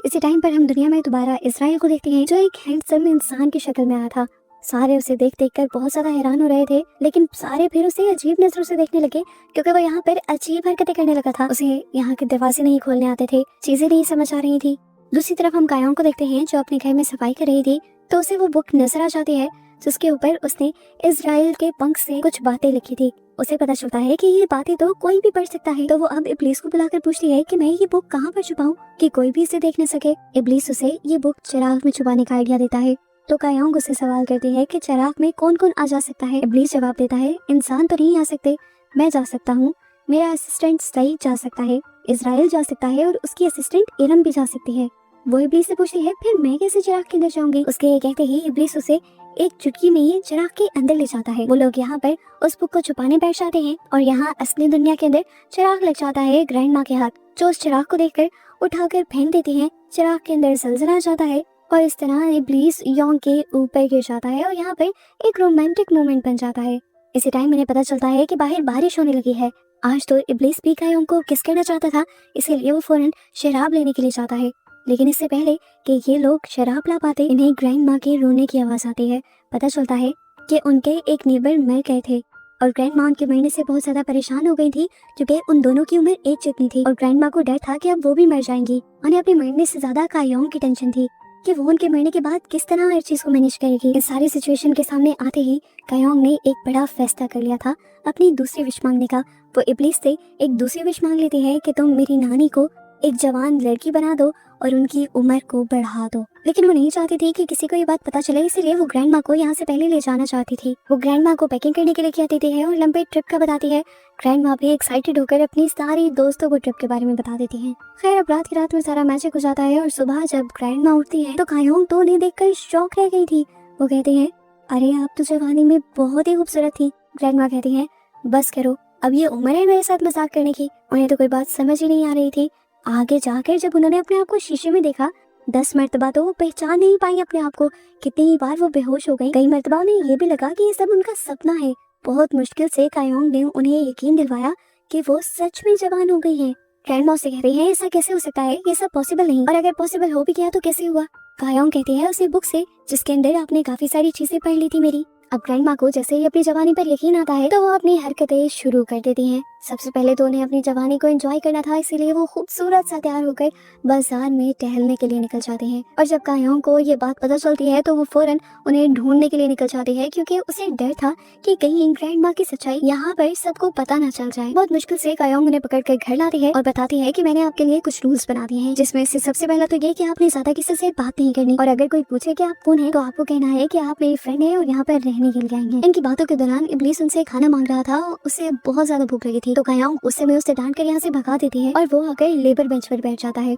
इसी टाइम पर हम दुनिया में दोबारा इजराइल को देखते हैं जो एक हैंडसम इंसान की शक्ल में आया था। सारे उसे देख देख कर बहुत ज्यादा हैरान हो रहे थे लेकिन सारे फिर उसे अजीब नजरों से देखने लगे क्योंकि वो यहाँ पर अजीब हरकतें करने लगा था। उसे यहाँ के दरवाजे नहीं खोलने आते थे, चीजें नहीं समझ आ रही थी। दूसरी तरफ हम कायोंग को देखते हैं जो अपने घर में सफाई कर रही थी तो उसे वो बुक नजर आ जाती है जिसके ऊपर उसने इजराइल के पंख से कुछ बातें लिखी थी उसे पता चलता है कि ये बातें तो कोई भी पढ़ सकता है। तो वो अब इब्लीस को बुलाकर पूछती है कि मैं ये बुक कहाँ पर छुपाऊं कि कोई भी इसे देख न सके। इब्लीस उसे ये बुक चिराग में छुपाने का आइडिया देता है। तो कायोंग उससे सवाल करती है कि चिराग में कौन कौन आ जा सकता है। इब्लीस जवाब देता है, इंसान तो नहीं आ सकते, मैं जा सकता हूँ, मेरा असिस्टेंट सईद जा सकता है, इजराइल जा सकता है और उसकी असिस्टेंट इरम भी जा सकती है। वो इब्लीस से पूछती है फिर मैं कैसे चिराग के अंदर जाऊंगी। उसके कहते ही इब्लीस उसे एक चुटकी में ही चिराग के अंदर ले जाता है। वो लोग यहाँ पर उस बुक को छुपाने बैठ जाते हैं और यहाँ असली दुनिया के अंदर चिराग लग जाता है ग्रैंड माँ के हाथ, जो उस चिराग को देखकर उठाकर फेंक देती है। चिराग के अंदर जलजला आ जाता है और इस तरह इब्लीस योंग के ऊपर गिर जाता है और यहाँ पर एक रोमांटिक मोमेंट बन जाता है। इसी टाइम उन्हें पता चलता है कि बाहर बारिश होने लगी है। आज तो इब्लीस भी कायोंग को किस करना चाहता था, इसीलिए वो फौरन शराब लेने के लिए जाता है। लेकिन इससे पहले कि ये लोग शराब ला पाते, इन्हें ग्रैंड माँ के रोने की आवाज आती है। पता चलता है कि उनके एक नेबर मर गए थे और ग्रैंड माँ उनके मरने से बहुत ज्यादा परेशान हो गई थी, क्योंकि उन दोनों की उम्र एक जितनी थी और ग्रैंड माँ को डर था कि अब वो भी मर जाएंगी। उन्हें अपने मरने से ज्यादा कायोंग की टेंशन थी कि वो उनके मरने के बाद किस तरह हर चीज को मैनेज करेगी। इस सारी सिचुएशन के सामने आते ही कायोंग ने एक बड़ा फैसला कर लिया था अपनी दूसरी विश मांगने का। वो इब्लीस से एक दूसरी विश मांग लेती है कि तुम मेरी नानी को एक जवान लड़की बना दो और उनकी उम्र को बढ़ा दो। लेकिन वो नहीं चाहती थी कि किसी को ये बात पता चले, इसीलिए वो ग्रैंड माँ को यहाँ से पहले ले जाना चाहती थी। वो ग्रैंड माँ को पैकिंग करने के लिए कह देती है और लंबे ट्रिप का बताती है। ग्रैंड माँ भी एक्साइटेड होकर अपनी सारी दोस्तों को ट्रिप के बारे में बता देती है। खैर अब रात की रात में सारा मैजिक हो जाता है और सुबह जब ग्रैंड माँ उठती है तो कायोंग तो उन्हें देखकर शॉक रह गई थी। वो कहते हैं, अरे आप तो जवानी में बहुत ही खूबसूरत थी। ग्रैंड माँ कहती है, बस करो, अब ये उम्र है मेरे साथ मजाक करने की। उन्हें तो कोई बात समझ ही नहीं आ रही थी। आगे जाकर जब उन्होंने अपने आप को शीशे में देखा 10 मरतबा तो वो पहचान नहीं पाई अपने आप को। कितनी बार वो बेहोश हो गई। कई मरतबा उन्हें ये भी लगा कि ये सब उनका सपना है। बहुत मुश्किल से कायोंग ने उन्हें यकीन दिलवाया कि वो सच में जवान हो गई हैं। ग्रैंड माँ से कह रही है, ऐसा कैसे हो सकता है, ये सब पॉसिबल नहीं, और अगर पॉसिबल हो भी गया तो कैसे हुआ। कायोंग कहती है उसी बुक से जिसके अंदर आपने काफी सारी चीजें पढ़ ली थी मेरी। अब ग्रैंड माँ को जैसे ही अपनी जवानी पर यकीन आता है तो वो अपनी हरकतें शुरू कर देती हैं। सबसे पहले तो उन्हें अपनी जवानी को एंजॉय करना था, इसीलिए वो खूबसूरत सा तैयार होकर बाजार में टहलने के लिए निकल जाते हैं। और जब कायोंग को ये बात पता चलती है तो वो फौरन उन्हें ढूंढने के लिए निकल जाती है, क्योंकि उसे डर था कि कहीं ग्रैंड माँ की सच्चाई यहाँ पर सबको पता न चल जाए। बहुत मुश्किल से कायोंग उन्हें पकड़ कर घर लाती है और बताती है कि मैंने आपके लिए कुछ रूल्स बना दिए हैं, जिसमें से सबसे पहला तो ये कि आपने ज्यादा किसी से बात नहीं करनी, और अगर कोई पूछे कि आप कौन है तो आपको कहना है कि आप मेरी फ्रेंड है और यहाँ पर रहने के लिए आई हैं। इनकी बातों के दौरान इब्लीस उनसे खाना मांग रहा था, उसे बहुत ज्यादा भूख लगी थी, तो कायोंग उस समय उसे डांट कर यहाँ से भगा देती है और वो आकर लेबर बेंच पर बैठ जाता है।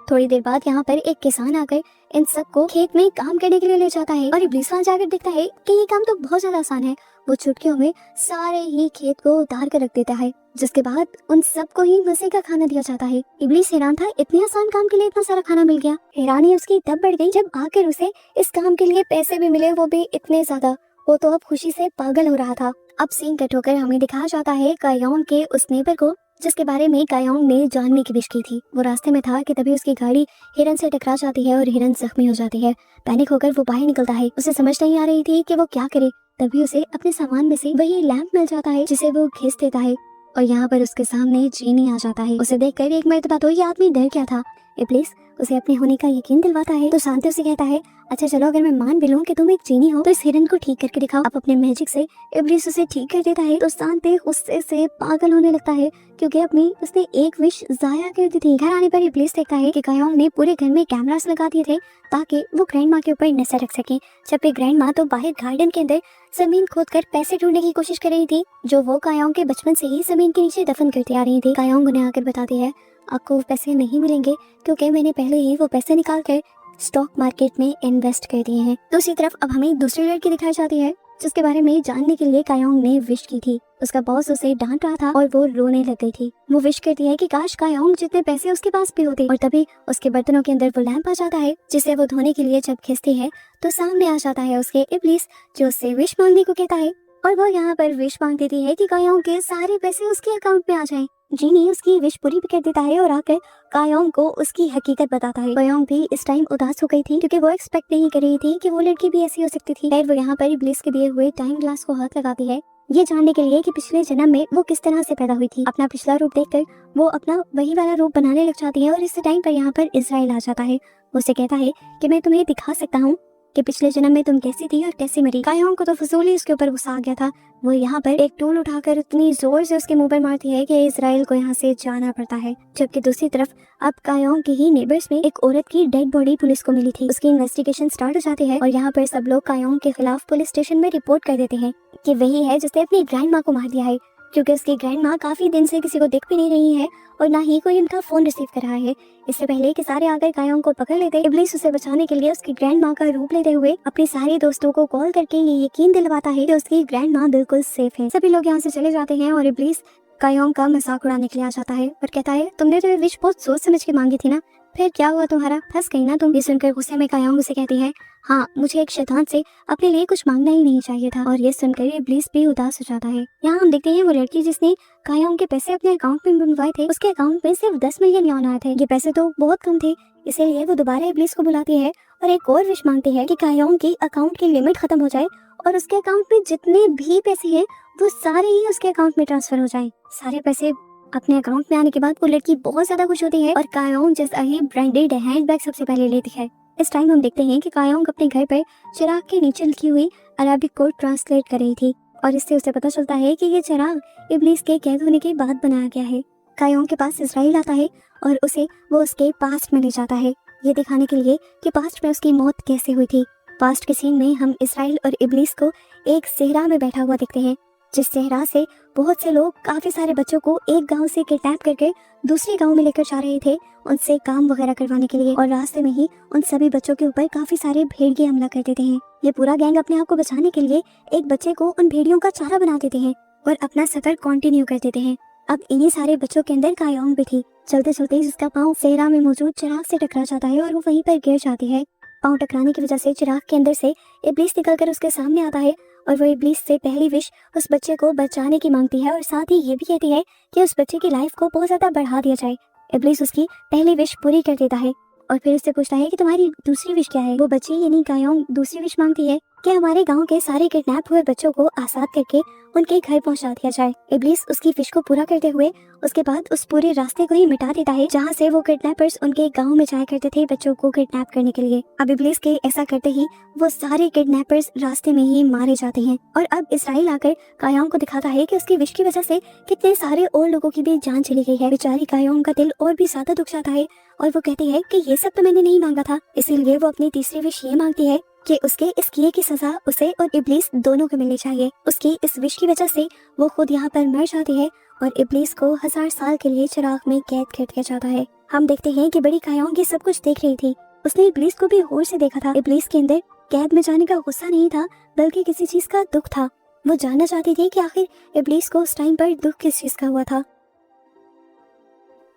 थोड़ी देर बाद यहाँ पर एक किसान आकर इन सबको खेत में काम करने के लिए ले जाता है और इब्लीस वहाँ जाकर देखता है कि ये काम तो बहुत ज्यादा आसान है। वो चुटकियों में सारे ही खेत को उतार कर रख देता है, जिसके बाद उन सबको ही मजे का खाना दिया जाता है। इब्लीस हैरान था, इतने आसान काम के लिए इतना सारा खाना मिल गया। हैरानी उसकी तब बढ़ गई जब आकर उसे इस काम के लिए पैसे भी मिले, वो भी इतने ज्यादा। वो तो अब खुशी से पागल हो रहा था। अब सीन कट होकर हमें दिखाया जाता है कायोंग के उस नेबर को जिसके बारे में कायोंग ने जानने की विश की थी। वो रास्ते में था कि तभी उसकी गाड़ी हिरन से टकरा जाती है और हिरन जख्मी हो जाती है। पैनिक होकर वो बाहर निकलता है। उसे समझ नहीं आ रही थी कि वो क्या करे। तभी उसे अपने सामान में से वही लैंप मिल जाता है जिसे वो घिस देता है और यहाँ पर उसके सामने जीनी आ जाता है। उसे देखकर एक मर्तबा तो ये आदमी डर गया था। इब्लीस उसे अपने होने का यकीन दिलवाता है तो शांति उसे कहता है, अच्छा चलो अगर मैं मान भी लूं कि तुम एक जीनी हो तो इस हिरन को ठीक करके दिखाओ। अब अपने मैजिक से इब्लीस उसे ठीक कर देता है तो शांति गुस्से से पागल होने लगता है, क्योंकि अपनी उसने एक विश जाया कर दी थी। घर आने पर इब्लीस देखता है कि कायोंग ने पूरे घर में कैमरास लगा दिए थे ताकि वो ग्रैंड माँ के ऊपर नजर रख सके। जबकि ग्रैंड माँ तो बाहर गार्डन के अंदर जमीन खोदकर पैसे ढूंढने की कोशिश कर रही थी, जो वो कायोंग के बचपन से ही जमीन के नीचे दफन करती आ रही थी। कायोंग उन्हें आकर बताती है, आपको वो पैसे नहीं मिलेंगे क्योंकि मैंने पहले ही वो पैसे निकाल कर स्टॉक मार्केट में इन्वेस्ट कर दिए हैं। दूसरी तरफ अब हमें दूसरी लड़की दिखाई जाती है जिसके बारे में जानने के लिए कायोंग ने विश की थी। उसका बॉस उसे डांट रहा था और वो रोने लग गई थी। वो विश करती है कि काश कायोंग जितने पैसे उसके पास भी होते, और तभी उसके बर्तनों के अंदर वो लैंप आ जाता है जिसे वो धोने के लिए जब खींचती है तो सामने आ जाता है उसके इब्लीस, जो उससे विश मांगने को कहता है और वो यहाँ पर विश मांग देती है कि कायोंग के सारे पैसे उसके अकाउंट में आ जाएं। जीनी उसकी विश पूरी भी कर देता है और आकर कायोंग को उसकी हकीकत बताता है। कायोंग भी इस टाइम उदास हो गई थी क्योंकि वो एक्सपेक्ट नहीं कर रही थी कि वो लड़की भी ऐसी हो सकती थी। फिर वो यहाँ पर इब्लीस के दिए हुए टाइम ग्लास को हाथ लगाती है, ये जानने के लिए कि पिछले जन्म में वो किस तरह से पैदा हुई थी। अपना पिछला रूप देखकर वो अपना वही वाला रूप बनाने लग जाती है और इस टाइम पर यहाँ पर इजराइल आ जाता है। उसे कहता है कि मैं तुम्हें दिखा सकता हूँ कि पिछले जन्म में तुम कैसी थी और कैसे मरी। कायोंग को तो फजूल ही उसके ऊपर गुस्सा आ गया था। वो यहाँ पर एक टूल उठाकर इतनी जोर से उसके मुंह पर मारती है कि इजराइल को यहाँ से जाना पड़ता है। जबकि दूसरी तरफ अब कायोंग के ही नेबर्स में एक औरत की डेड बॉडी पुलिस को मिली थी। उसकी इन्वेस्टिगेशन स्टार्ट हो जाती है और यहाँ पर सब लोग कायोंग के खिलाफ पुलिस स्टेशन में रिपोर्ट कर देते हैं कि वही है जिसने अपनी ग्रैंड माँ को मार दिया है, क्योंकि उसकी ग्रैंड माँ काफी दिन से किसी को दिख भी नहीं रही है और ना ही कोई उनका फोन रिसीव कर रहा है। इससे पहले कि सारे आकर कायोंग को पकड़ लेते, इब्लीस उसे बचाने के लिए उसकी ग्रैंड माँ का रूप लेते हुए अपने सारे दोस्तों को कॉल करके ये यकीन दिलवाता है कि उसकी ग्रैंड माँ बिल्कुल सेफ है। सभी लोग यहाँ से चले जाते हैं और इब्लीस कायोंग का मजाक उड़ाने के लिए आ जाता है और कहता है, तुमने तो विश बहुत सोच समझ के मांगी थी ना, फिर क्या हुआ तुम्हारा, फंस गई ना तुम। ये सुनकर गुस्से में कायोंग उसे कहती है, हाँ मुझे एक शैतान से अपने लिए कुछ मांगना ही नहीं चाहिए था। और ये सुनकर इब्लीस भी उदास हो जाता है। यहाँ हम देखते हैं वो लड़की जिसने कायोंग के पैसे अपने अकाउंट में बनवाए थे, उसके अकाउंट में सिर्फ 10 मिलियन यॉन आए थे। ये पैसे तो बहुत कम थे, इसीलिए वो दोबारा इब्लीस को बुलाती है और एक और विश मांगती है कि कायोंग की अकाउंट की लिमिट खत्म हो जाए और उसके अकाउंट में जितने भी पैसे हैं वो सारे ही उसके अकाउंट में ट्रांसफर हो जाए। सारे पैसे अपने अकाउंट में आने के बाद वो लड़की बहुत ज्यादा खुश होती है और कायोंग जैसा ही ब्रांडेड हैंडबैग सबसे पहले लेती है। इस टाइम हम देखते हैं कि कायोंग अपने घर पर चिराग के नीचे लिखी हुई अरबिक को ट्रांसलेट कर रही थी और इससे उसे पता चलता है कि ये चिराग इब्लीस के कैद होने के बाद बनाया गया है। कायोंग के पास इजराइल आता है और उसे वो उसके पास्ट में ले जाता है, ये दिखाने के लिए कि पास्ट में उसकी मौत कैसे हुई थी। पास्ट के सीन में हम इजराइल और इब्लीस को एक सेहरा में बैठा हुआ देखते हैं, जिस सेहरा से बहुत से लोग काफी सारे बच्चों को एक गांव से किडनैप करके दूसरे गांव में लेकर जा रहे थे उनसे काम वगैरह करवाने के लिए, और रास्ते में ही उन सभी बच्चों के ऊपर काफी सारे भेड़िए हमला कर देते हैं। ये पूरा गैंग अपने आप को बचाने के लिए एक बच्चे को उन भेड़ियों का चारा बना देते हैं और अपना सफर कंटिन्यू कर देते हैं। अब इन्हीं सारे बच्चों के अंदर कायोंग भी थी। चलते चलते जिसका पाँव सेहरा में मौजूद चिराग से टकरा जाता है और वो वहीं पर गिर जाती है। पाँव टकराने की वजह से चिराग के अंदर से इब्लीस निकलकर उसके सामने आता है और वो इब्लीस से पहली विश उस बच्चे को बचाने की मांगती है और साथ ही ये भी कहती है कि उस बच्चे की लाइफ को बहुत ज्यादा बढ़ा दिया जाए। इब्लीस उसकी पहली विश पूरी कर देता है और फिर उससे पूछता है कि तुम्हारी दूसरी विश क्या है। वो बच्ची यानी कायोंग दूसरी विश मांगती है कि हमारे गांव के सारे किडनैप हुए बच्चों को आजाद करके उनके घर पहुंचा दिया जाए। इब्लीस उसकी विश को पूरा करते हुए उसके बाद उस पूरे रास्ते को ही मिटा देता है जहां से वो किडनैपर्स उनके गांव में जाया करते थे बच्चों को किडनैप करने के लिए। अब इब्लीस के ऐसा करते ही वो सारे किडनैपर्स रास्ते में ही मारे जाते हैं और अब इजराइल आकर कायोंग को दिखाता है कि उसकी विश की वजह से कितने सारे और लोगों की भी जान चली गई है। बेचारी कायोंग का दिल और भी ज्यादा दुख जाता है और वो कहती है कि ये सब तो मैंने नहीं मांगा था। इसीलिए वो अपनी तीसरी विश ये मांगती है कि उसके इस किए की सजा उसे और इब्लीस दोनों को मिलनी चाहिए। उसकी इस विश की वजह से वो खुद यहाँ पर मर जाती है और इब्लीस को 1000 साल के लिए चिराग में कैद कर दिया जाता है। हम देखते हैं कि बड़ी कायोंग ये सब कुछ देख रही थी। उसने इब्लीस को भी गौर से देखा था। इब्लीस के अंदर कैद में जाने का गुस्सा नहीं था बल्कि किसी चीज का दुख था। वो जानना चाहती थी कि आखिर इब्लीस को उस टाइम पर दुख किस चीज का हुआ था।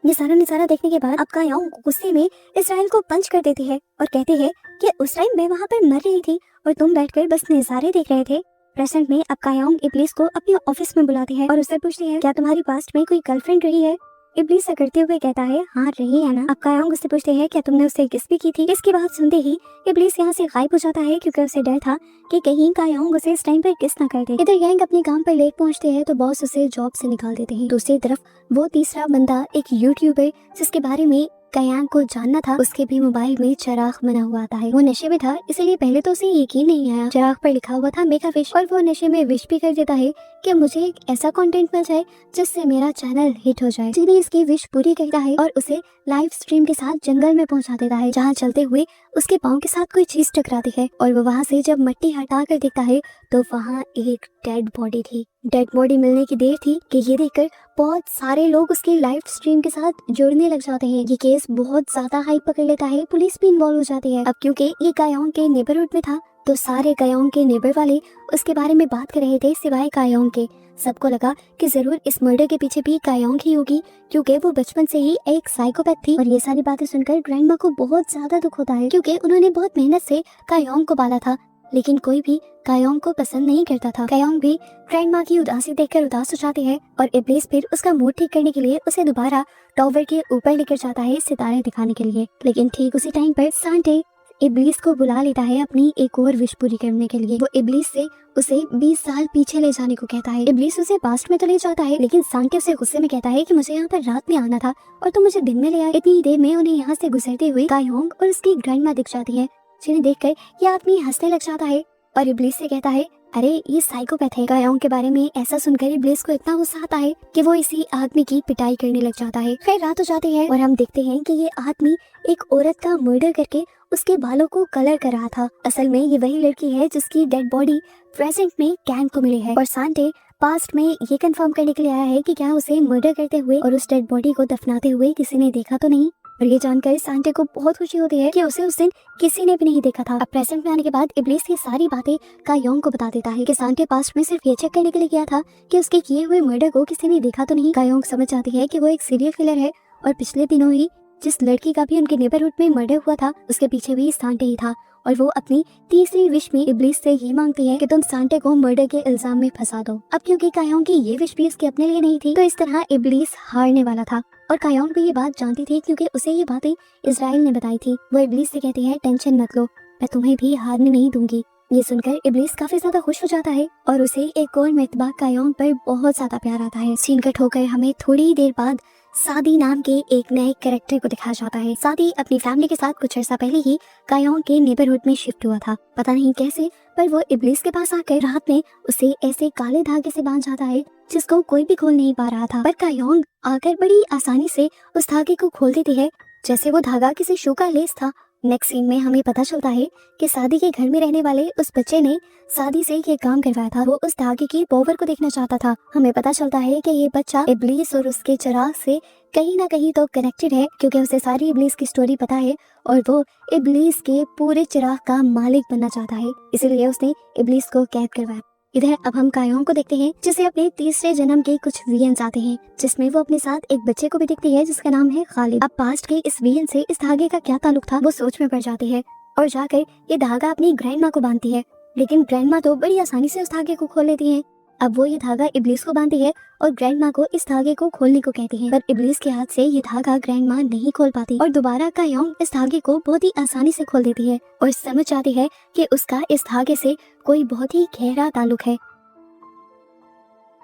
ये सारा नजारा देखने के बाद अब कायोंग गुस्से में इजराइल को पंच कर देती है और कहती है कि उस टाइम मैं वहाँ पर मर रही थी और तुम बैठकर बस नजारे देख रहे थे। प्रेजेंट में अब कायोंग इब्लीस को अपने ऑफिस में बुलाती है और उससे पूछती है, क्या तुम्हारी पास्ट में कोई गर्लफ्रेंड रही है। इब्लीस करते हुए कहता है, हाँ रही है ना। अब कायोंग उससे पूछते हैं, क्या तुमने उससे किस भी की थी। इसकी बात सुनते ही इब्लीस यहाँ से गायब हो जाता है क्योंकि उसे डर था कि कहीं कायोंग उसे इस टाइम पर किस ना कर दे। इधर गैंग अपने काम पर लेट पहुंचते हैं तो बॉस उसे जॉब से निकाल देते हैं। दूसरी तरफ वो तीसरा बंदा एक यूट्यूबर जिसके बारे में कायांग को जानना था, उसके भी मोबाइल में चिराग बना हुआ आता है। वो नशे में था इसलिए पहले तो उसे यकीन नहीं आया। चिराग पर लिखा हुआ था मेक अ विश और वो नशे में विश भी कर देता है कि मुझे एक ऐसा कंटेंट मिल जाए जिससे मेरा चैनल हिट हो जाए। जिन्हें इसकी विश पूरी करता है और उसे लाइव स्ट्रीम के साथ जंगल में पहुंचा देता है जहाँ चलते हुए उसके पाँव के साथ कोई चीज टकराती है और वो वहाँ से जब मिट्टी हटा कर देखता है तो वहाँ एक डेड बॉडी थी। डेड बॉडी मिलने की देर थी कि ये देखकर बहुत सारे लोग उसकी लाइव स्ट्रीम के साथ जुड़ने लग जाते हैं। ये केस बहुत ज्यादा हाइप पकड़ लेता है, पुलिस भी इन्वॉल्व हो जाती है। अब क्योंकि ये कायोंग के नेबरहुड में था तो सारे कायोंग के नेबर वाले उसके बारे में बात कर रहे थे सिवाय कायोंग के। सबको लगा कि जरूर इस मर्डर के पीछे भी कायोंग ही होगी क्योंकि वो बचपन से ही एक साइकोपैथ थी। और ये सारी बातें सुनकर ग्रैंडमा को बहुत ज्यादा दुख होता है क्योंकि उन्होंने बहुत मेहनत से कायोंग को पाला था लेकिन कोई भी कायोंग को पसंद नहीं करता था। कायोंग भी ग्रैंडमा की उदासी देखकर उदास हो जाती है और इब्लीस फिर उसका मूड ठीक करने के लिए उसे दोबारा टावर के ऊपर लेकर जाता है सितारे दिखाने के लिए। लेकिन ठीक उसी टाइम पर सांटे इब्लीस को बुला लेता है अपनी एक और विश पूरी करने के लिए। वो इब्लीस से उसे 20 साल पीछे ले जाने को कहता है। इब्लीस उसे पास्ट में तो ले जाता है लेकिन सांटे उसे गुस्से में कहता है कि मुझे यहाँ पर रात में आना था और तुम मुझे दिन में ले आए। इतनी देर में उन्हें यहाँ से गुजरते हुए कायोंग और उसकी ग्रैंडमा दिख जाती है जिन्हें देखकर ये आदमी हंसने लग जाता है और इब्लीस से कहता है, अरे ये साइकोपैथ है। कायोंग के बारे में ऐसा सुनकर इब्लीस को इतना गुस्सा आता है कि वो इसी आदमी की पिटाई करने लग जाता है। खैर रात हो जाती है और हम देखते हैं कि ये आदमी एक औरत का मर्डर करके उसके बालों को कलर कर रहा था। असल में ये वही लड़की है जिसकी डेड बॉडी प्रेजेंट में कैंग को मिली है और सांटे पास्ट में ये कंफर्म करने के लिए आया है कि क्या उसे मर्डर करते हुए और उस डेड बॉडी को दफनाते हुए किसी ने देखा तो नहीं। और ये जानकर सांटे को बहुत खुशी होती है कि उसे उस दिन किसी ने भी नहीं देखा था। अब प्रेजेंट में आने के बाद इब्लीस ये सारी बातें कायोंग को बता देता है कि सांटे पास्ट में सिर्फ ये चेक करने के लिए गया था कि उसके किए हुए मर्डर को किसी ने देखा तो नहीं। कायोंग समझ जाती है कि वो एक सीरियल किलर है और पिछले दिनों ही जिस लड़की का भी उनके नेबरहुड में मर्डर हुआ था उसके पीछे भी सांटे ही था। और वो अपनी तीसरी विश में इब्लीस से ये मांगती है कि तुम सांटे को मर्डर के इल्जाम में फंसा दो। अब क्योंकि कायोंग की ये विश भी उसके अपने लिए नहीं थी तो इस तरह इब्लीस हारने वाला था और कायोंग भी ये बात जानती थी क्योंकि उसे ये बातें इजराइल ने बताई थी। वो इब्लीस से कहती है, टेंशन मत लो, मैं तुम्हें भी हारने नहीं दूंगी। ये सुनकर इब्लीस काफी ज्यादा खुश हो जाता है और उसे एक और मर्तबा कायोंग पर बहुत ज्यादा प्यार आता है। सीन कट होकर हमें थोड़ी देर बाद सादी नाम के एक नए कैरेक्टर को दिखाया जाता है। सादी अपनी फैमिली के साथ कुछ अर्सा पहले ही कायोंग के नेबरहुड में शिफ्ट हुआ था। पता नहीं कैसे पर वो इब्लीस के पास आकर रात में उसे ऐसे काले धागे से बांध जाता है जिसको कोई भी खोल नहीं पा रहा था। पर कायोंग आकर बड़ी आसानी से उस धागे को खोल देती है जैसे वो धागा किसी शू का लेस था। नेक्स्ट सीन में हमें पता चलता है कि सादी के घर में रहने वाले उस बच्चे ने सादी से ये काम करवाया था। वो उस धागे की पावर को देखना चाहता था। हमें पता चलता है कि ये बच्चा इब्लीस और उसके चिराग से कहीं ना कहीं तो कनेक्टेड है क्योंकि उसे सारी इब्लीस की स्टोरी पता है और वो इब्लीस के पूरे चिराग का मालिक बनना चाहता है, इसीलिए उसने इब्लीस को कैद करवाया। इधर अब हम कायोंग को देखते हैं जिसे अपने तीसरे जन्म के कुछ विजन्स आते हैं जिसमें वो अपने साथ एक बच्चे को भी देखती है जिसका नाम है खालिद। अब पास्ट के इस विजन से इस धागे का क्या ताल्लुक था वो सोच में पड़ जाती है और जाकर ये धागा अपनी ग्रैंड माँ को बांधती है, लेकिन ग्रैंड माँ तो बड़ी आसानी से उस धागे को खोल लेती है। अब वो ये धागा इब्लीस को बांधती है और ग्रैंड माँ को इस धागे को खोलने को कहती है, पर इब्लीस के हाथ से ये धागा ग्रैंड माँ नहीं खोल पाती और दोबारा कायोंग इस धागे को बहुत ही आसानी से खोल देती है और समझ जाती है कि उसका इस धागे से कोई बहुत ही गहरा ताल्लुक है।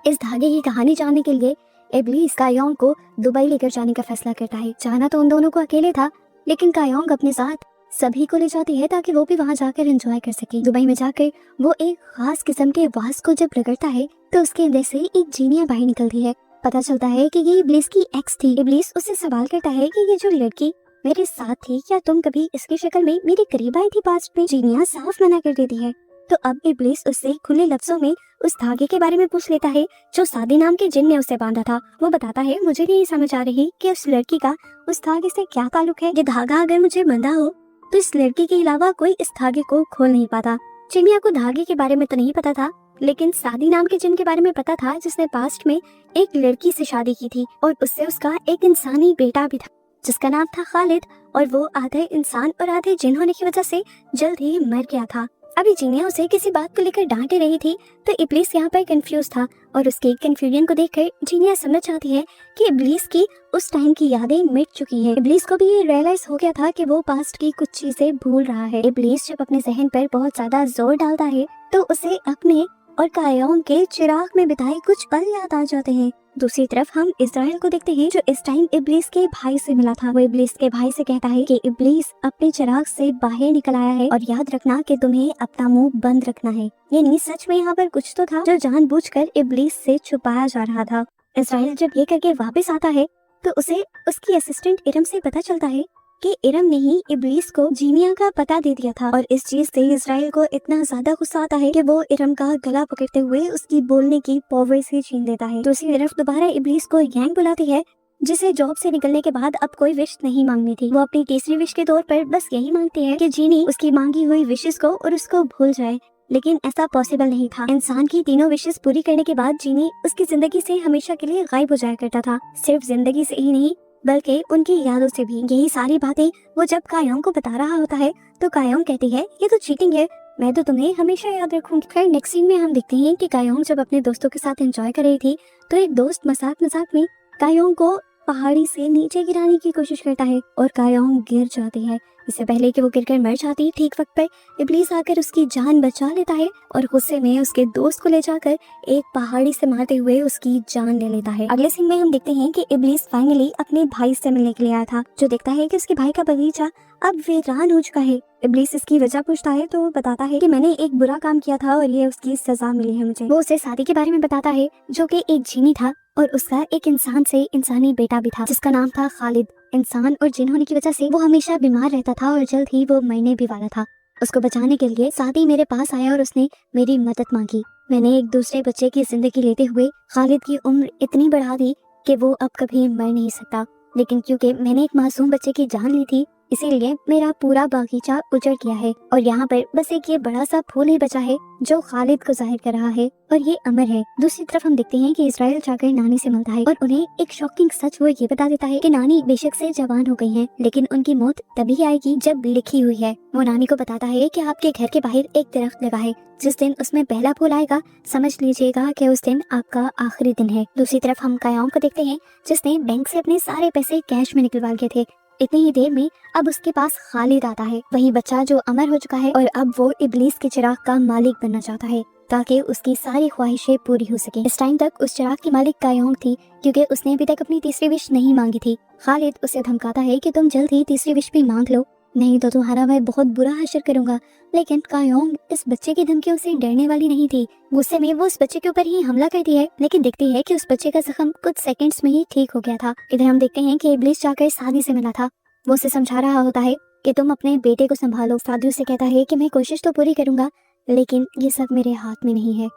इस धागे की कहानी जानने के लिए इब्लीस कायोंग को दुबई लेकर जाने का फैसला करता है। जाना तो उन दोनों को अकेले था लेकिन कायोंग अपने साथ सभी को ले जाती है ताकि वो भी वहाँ जाकर एंजॉय कर सके। दुबई में जाकर वो एक खास किस्म के वास को जब रगड़ता है तो उसके अंदर से एक जीनिया बाहर निकलती है। पता चलता है कि ये इब्लीस की एक्स थी। इब्लीस उससे सवाल करता है कि ये जो लड़की मेरे साथ थी क्या तुम कभी इसकी शक्ल में मेरे करीब आई थी पास्ट में? जीनिया साफ मना कर देती है। तो अब इब्लीस उससे खुले लफ्जों में उस धागे के बारे में पूछ लेता है जो सादी नाम के जिन ने उसे बांधा था। वो बताता है, मुझे नहीं समझ आ रही कि उस लड़की का उस धागे से क्या ताल्लुक है। ये धागा अगर मुझे बंधा हो तो इस लड़की के अलावा कोई इस धागे को खोल नहीं पाता। चिनिया को धागे के बारे में तो नहीं पता था लेकिन सादी नाम के जिन के बारे में पता था जिसने पास्ट में एक लड़की से शादी की थी और उससे उसका एक इंसानी बेटा भी था जिसका नाम था खालिद और वो आधे इंसान और आधे जिन होने की वजह से जल्द ही मर गया था। अभी जीनिया उसे किसी बात को लेकर डांटे रही थी तो इब्लीस यहाँ पर कंफ्यूज था और उसके कंफ्यूजन को देखकर जीनिया समझ जाती है कि इब्लीस की उस टाइम की यादें मिट चुकी हैं। इब्लीस को भी ये रियलाइज हो गया था कि वो पास्ट की कुछ चीजें भूल रहा है। इब्लीस जब अपने जहन पर बहुत ज्यादा जोर डालता है तो उसे अपने और कायोंग के चिराग में बिताए कुछ पल याद आ जाते हैं। दूसरी तरफ हम इजराइल को देखते हैं जो इस टाइम इब्लीस के भाई से मिला था। वो इब्लीस के भाई से कहता है कि इब्लीस अपने चिराग से बाहर निकल आया है और याद रखना कि तुम्हें अपना मुंह बंद रखना है। यानी सच में यहाँ पर कुछ तो था जो जानबूझकर इब्लीस से छुपाया जा रहा था। इजराइल जब ये करके वापस आता है तो उसे उसकी असिस्टेंट इरम से पता चलता है कि इरम ने ही इब्लीस को जीनिया का पता दे दिया था और इस चीज से इजराइल को इतना ज्यादा गुस्सा आता है कि वो इरम का गला पकड़ते हुए उसकी बोलने की पावर से छीन लेता है। दूसरी तरफ दोबारा इब्लीस को गैंग बुलाती है जिसे जॉब से निकलने के बाद अब कोई विश नहीं मांगनी थी। वो अपनी तीसरी विश के तौर पर बस यही मांगती है कि जीनी उसकी मांगी हुई विशेस को और उसको भूल जाए, लेकिन ऐसा पॉसिबल नहीं था। इंसान की तीनों विशेस पूरी करने के बाद जीनी उसकी जिंदगी से हमेशा के लिए गायब हो जाया करता था। सिर्फ जिंदगी से ही नहीं बल्कि उनकी यादों से भी। यही सारी बातें वो जब कायोंग को बता रहा होता है तो कायोंग कहती है, ये तो चीटिंग है, मैं तो तुम्हें हमेशा याद रखूंगी। खैर नेक्स्ट सीन में हम देखते हैं कि कायोंग जब अपने दोस्तों के साथ एंजॉय कर रही थी तो एक दोस्त मजाक मजाक में कायोंग को पहाड़ी से नीचे गिराने की कोशिश करता है और कायोंग गिर जाती है। इससे पहले कि वो गिरकर मर जाती, ठीक वक्त पर इब्लीस आकर उसकी जान बचा लेता है और गुस्से में उसके दोस्त को ले जाकर एक पहाड़ी से मारते हुए उसकी जान ले लेता है। अगले सीन में हम देखते हैं कि इब्लीस फाइनली अपने भाई से मिलने के लिए आया था, जो देखता है कि उसके भाई का बगीचा अब वीरान हो चुका है। इब्लीस इसकी वजह पूछता है तो वो बताता है कि मैंने एक बुरा काम किया था और ये उसकी सजा मिली है मुझे। वो उसे शादी के बारे में बताता है, जो कि एक जीनी था और उसका एक इंसान से इंसानी बेटा भी था, जिसका नाम था खालिद। इंसान और जिन होने की वजह से वो हमेशा बीमार रहता था और जल्द ही वो मरने भी वाला था। उसको बचाने के लिए सादी मेरे पास आया और उसने मेरी मदद मांगी। मैंने एक दूसरे बच्चे की जिंदगी लेते हुए खालिद की उम्र इतनी बढ़ा दी कि वो अब कभी मर नहीं सकता, लेकिन क्योंकि मैंने एक मासूम बच्चे की जान ली थी, इसीलिए मेरा पूरा बागीचा उजड़ गया है और यहाँ पर बस एक ये बड़ा सा फूल ही बचा है जो खालिद को जाहिर कर रहा है और ये अमर है। दूसरी तरफ हम देखते हैं कि इजराइल जाकर नानी से मिलता है और उन्हें एक शॉकिंग सच वो ये बता देता है कि नानी बेशक से जवान हो गई हैं, लेकिन उनकी मौत तभी आएगी जब लिखी हुई है। वो नानी को बताता है कि आपके घर के बाहर एक दरख्त लगा है, जिस दिन उसमें पहला फूल आएगा समझ लीजिएगा कि उस दिन आपका आखिरी दिन है। दूसरी तरफ हम कायाम को देखते हैं, जिसने बैंक से अपने सारे पैसे कैश में निकलवा लिए थे। इतनी ही देर में अब उसके पास खालिद आता है, वही बच्चा जो अमर हो चुका है और अब वो इब्लीस के चिराग का मालिक बनना चाहता है ताकि उसकी सारी ख्वाहिशें पूरी हो सके। इस टाइम तक उस चिराग की मालिक कायोंग थी, क्योंकि उसने अभी तक अपनी तीसरी विश नहीं मांगी थी। खालिद उसे धमकाता है कि तुम जल्द ही तीसरी विश भी मांग लो, नहीं तो तुम्हारा मैं बहुत बुरा हश्र करूंगा। लेकिन कायोंग इस बच्चे की धमकियों से डरने वाली नहीं थी। गुस्से में वो उस बच्चे के ऊपर ही हमला करती है, लेकिन देखती है कि उस बच्चे का जख्म कुछ सेकंड्स में ही ठीक हो गया था। इधर हम देखते हैं कि इब्लीस जाकर सादी से मिला था। वो उसे समझा रहा होता है कि तुम अपने बेटे को संभालो। सादी उसे कहता है कि मैं कोशिश तो पूरी करूंगा, लेकिन ये सब मेरे हाथ में नहीं है।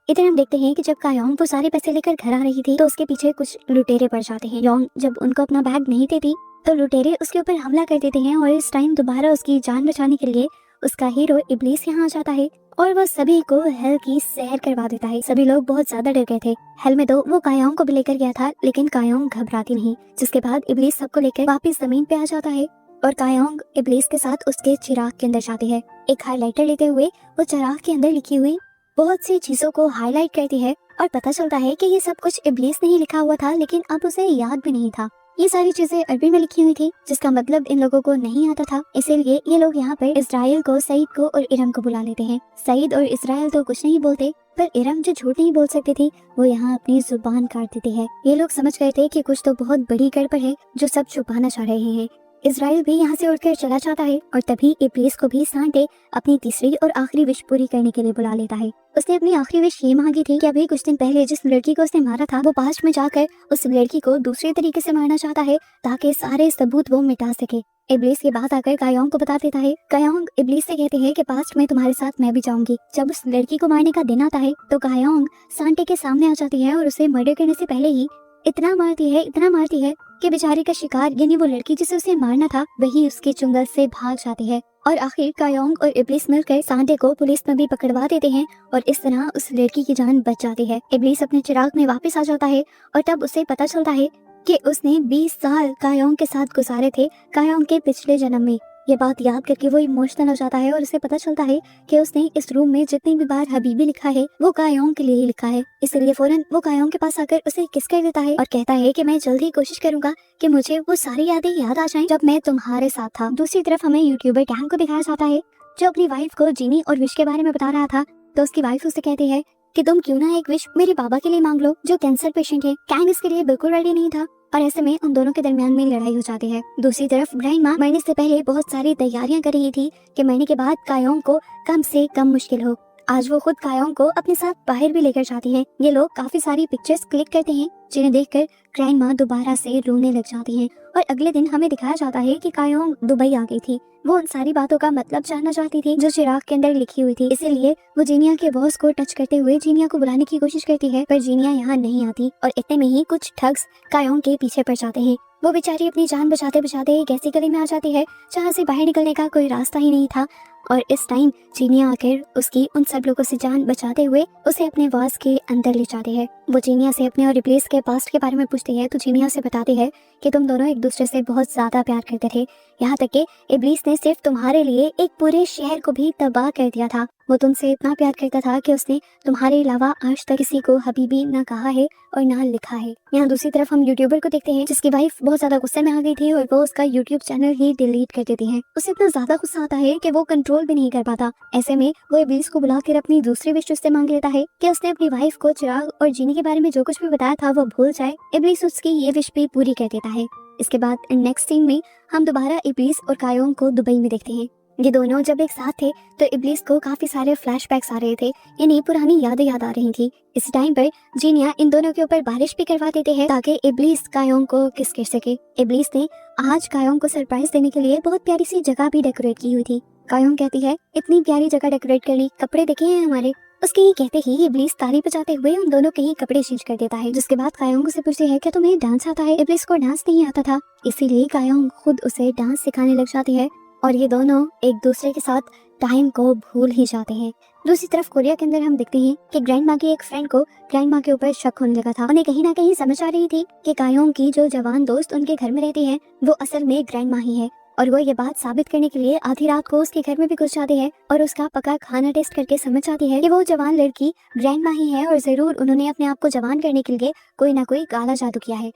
इधर हम देखते हैं कि जब कायोंग वो सारे पैसे लेकर घर आ रही थी तो उसके पीछे कुछ लुटेरे पड़ जाते हैं। योंग जब उनको अपना बैग नहीं देती तो लुटेरे उसके ऊपर हमला कर देते हैं और इस टाइम दोबारा उसकी जान बचाने के लिए उसका हीरो इब्लीस यहाँ आ जाता है और वो सभी को हेल की सैर करवा देता है। सभी लोग बहुत ज्यादा डर गए थे। हेल में तो वो कायोंग को भी लेकर गया था, लेकिन कायोंग घबराती नहीं, जिसके बाद इब्लीस सबको लेकर वापस जमीन पे आ जाता है और कायोंग इब्लीस के साथ उसके चिराग के अंदर जाती है। एक हाइलाइटर लेते हुए वो चिराग के अंदर लिखी हुई बहुत सी चीजों को हाईलाइट करती है और पता चलता है कि ये सब कुछ इब्लीस ने ही लिखा हुआ था, लेकिन अब उसे याद भी नहीं था। ये सारी चीजें अरबी में लिखी हुई थी, जिसका मतलब इन लोगों को नहीं आता था। इसीलिए ये लोग यहाँ पर इजराइल को, सईद को और इरम को बुला लेते हैं। सईद और इजराइल तो कुछ नहीं बोलते, पर इरम जो झूठ नहीं बोल सकती थी वो यहाँ अपनी जुबान काट देती है। ये लोग समझ गए थे कि कुछ तो बहुत बड़ी गड़बड़ है जो सब छुपाना चाह रहे हैं। इजराइल भी यहाँ से उठकर चला जाता है और तभी इब्लीस को भी सांटे अपनी तीसरी और आखिरी विश पूरी करने के लिए बुला लेता है। उसने अपनी आखिरी विश ये मांगी थी कि अभी कुछ दिन पहले जिस लड़की को उसने मारा था वो पास्ट में जाकर उस लड़की को दूसरे तरीके से मारना चाहता है ताकि सारे सबूत वो मिटा सके। इब्लीस ये बात आकर कायोंग को बता देता है। कायोंग इब्लीस से कहते हैं कि पास्ट में तुम्हारे साथ मैं भी जाऊंगी। जब उस लड़की को मारने का दिन आता है तो कायोंग सांटे के सामने आ जाती है और उसे मर्डर करने से पहले ही इतना मारती है कि बेचारे का शिकार यानी वो लड़की जिसे उसे मारना था वही उसके चुंगल से भाग जाती है। और आखिर कायोंग और इब्लीस मिलकर सांटे को पुलिस में भी पकड़वा देते हैं और इस तरह उस लड़की की जान बच जाती है। इब्लीस अपने चिराग में वापस आ जाता है और तब उसे पता चलता है कि उसने 20 साल कायोंग के साथ गुजारे थे कायोंग के पिछले जन्म में। ये बात याद करके वो इमोशनल हो जाता है और उसे पता चलता है कि उसने इस रूम में जितनी भी बार हबीबी लिखा है वो कायोंग के लिए ही लिखा है। इसलिए फौरन वो कायोंग के पास आकर उसे किस कर देता है और कहता है कि मैं जल्द ही कोशिश करूंगा कि मुझे वो सारी यादें याद आ जाएं जब मैं तुम्हारे साथ था। दूसरी तरफ हमें यूट्यूबर कैंग को दिखाया जाता है, जो अपनी वाइफ को जीनी और विश के बारे में बता रहा था। तो उसकी वाइफ उसे कहती है कि तुम क्यों ना एक विश मेरे बाबा के लिए मांग लो जो कैंसर पेशेंट है। कैंग इसके लिए बिल्कुल रेडी नहीं था और ऐसे में उन दोनों के दरमियान में लड़ाई हो जाती है। दूसरी तरफ ग्रैंड माँ मरने से पहले बहुत सारी तैयारियां कर रही थी कि मरने के बाद कायोंग को कम से कम मुश्किल हो। आज वो खुद कायोंग को अपने साथ बाहर भी लेकर जाती है। ये लोग काफी सारी पिक्चर्स क्लिक करते हैं जिन्हें देखकर ग्रैंड माँ दोबारा से रोने लग जाती हैं और अगले दिन हमें दिखाया जाता है कि कायोंग दुबई आ गई थी। वो उन सारी बातों का मतलब जानना चाहती थी जो चिराग के अंदर लिखी हुई थी। इसीलिए वो जीनिया के बॉस को टच करते हुए जीनिया को बुलाने की कोशिश करती है, पर जीनिया यहाँ नहीं आती और इतने में ही कुछ ठग्स कायोंग के पीछे पड़ जाते हैं। वो बेचारी अपनी जान बचाते बचाते एक ऐसी गली में आ जाती है जहाँ से बाहर निकलने का कोई रास्ता ही नहीं था और इस टाइम जीनिया आकर उसकी उन सब लोगों से जान बचाते हुए उसे अपने वास के अंदर ले जाती है। वो जीनिया से अपने और इब्लीस के पास्ट के बारे में पूछती है तो जीनिया से बताती है कि तुम दोनों एक दूसरे से बहुत ज्यादा प्यार करते थे, यहाँ तक कि इब्लीस ने सिर्फ तुम्हारे लिए एक पूरे शहर को भी तबाह कर दिया था। वो तुमसे इतना प्यार करता था कि उसने तुम्हारे अलावा आज तक किसी को हबीबी ना कहा है और ना लिखा है। यहाँ दूसरी तरफ हम यूट्यूबर को देखते हैं जिसकी वाइफ बहुत ज्यादा गुस्से में आ गई थी और वो उसका यूट्यूब चैनल ही डिलीट कर देती है। उसे इतना ज्यादा गुस्सा आता है कि वो कंट्रोल भी नहीं कर पाता। ऐसे में वो इब्लीस को बुलाकर अपनी दूसरी विश उससे मांग लेता है कि उसने अपनी वाइफ को चिराग और जीनी के बारे में जो कुछ भी बताया था वो भूल जाए। इब्लीस उसकी ये विश भी पूरी कर देता है। इसके बाद नेक्स्ट सीन में हम दोबारा इब्लीस और कायोंग को दुबई में देखते हैं। ये दोनों जब एक साथ थे तो इब्लीस को काफी सारे फ्लैशबैक्स आ रहे थे, यानी पुरानी यादें याद आ रही थी। इस टाइम पर जीनिया इन दोनों के ऊपर बारिश भी करवा देते हैं ताकि इब्लीस कायोंग को किस कर सके। इब्लीस ने आज कायोंग को सरप्राइज देने के लिए बहुत प्यारी सी जगह भी डेकोरेट की हुई थी। कायोंग कहती है, इतनी प्यारी जगह डेकोरेट कर ली, कपड़े देखे हैं हमारे। उसके ये कहते ही इब्लीस ताली बजाते हुए उन दोनों के ही कपड़े चेंज कर देता है। जिसके बाद कायोंग से पूछती है, क्या तुम्हें डांस आता है? इब्लीस को डांस नहीं आता था, इसीलिए कायोंग खुद उसे डांस सिखाने लग जाती है और ये दोनों एक दूसरे के साथ टाइम को भूल ही जाते हैं। दूसरी तरफ कोरिया के अंदर हम देखते हैं कि ग्रैंड माँ की एक फ्रेंड को ग्रैंड माँ के ऊपर शक होने लगा था। उन्हें कहीं ना कहीं समझ आ रही थी कि कायोंग की जो जवान दोस्त उनके घर में रहती है वो असल में ग्रैंड माँ ही है और वो ये बात साबित करने के लिए आधी रात को उसके घर में भी घुस जाती है और उसका पका खाना टेस्ट करके समझ जाती है कि वो जवान लड़की ग्रैंड माँ ही है और जरूर उन्होंने अपने आप को जवान करने के लिए कोई ना कोई काला जादू किया है।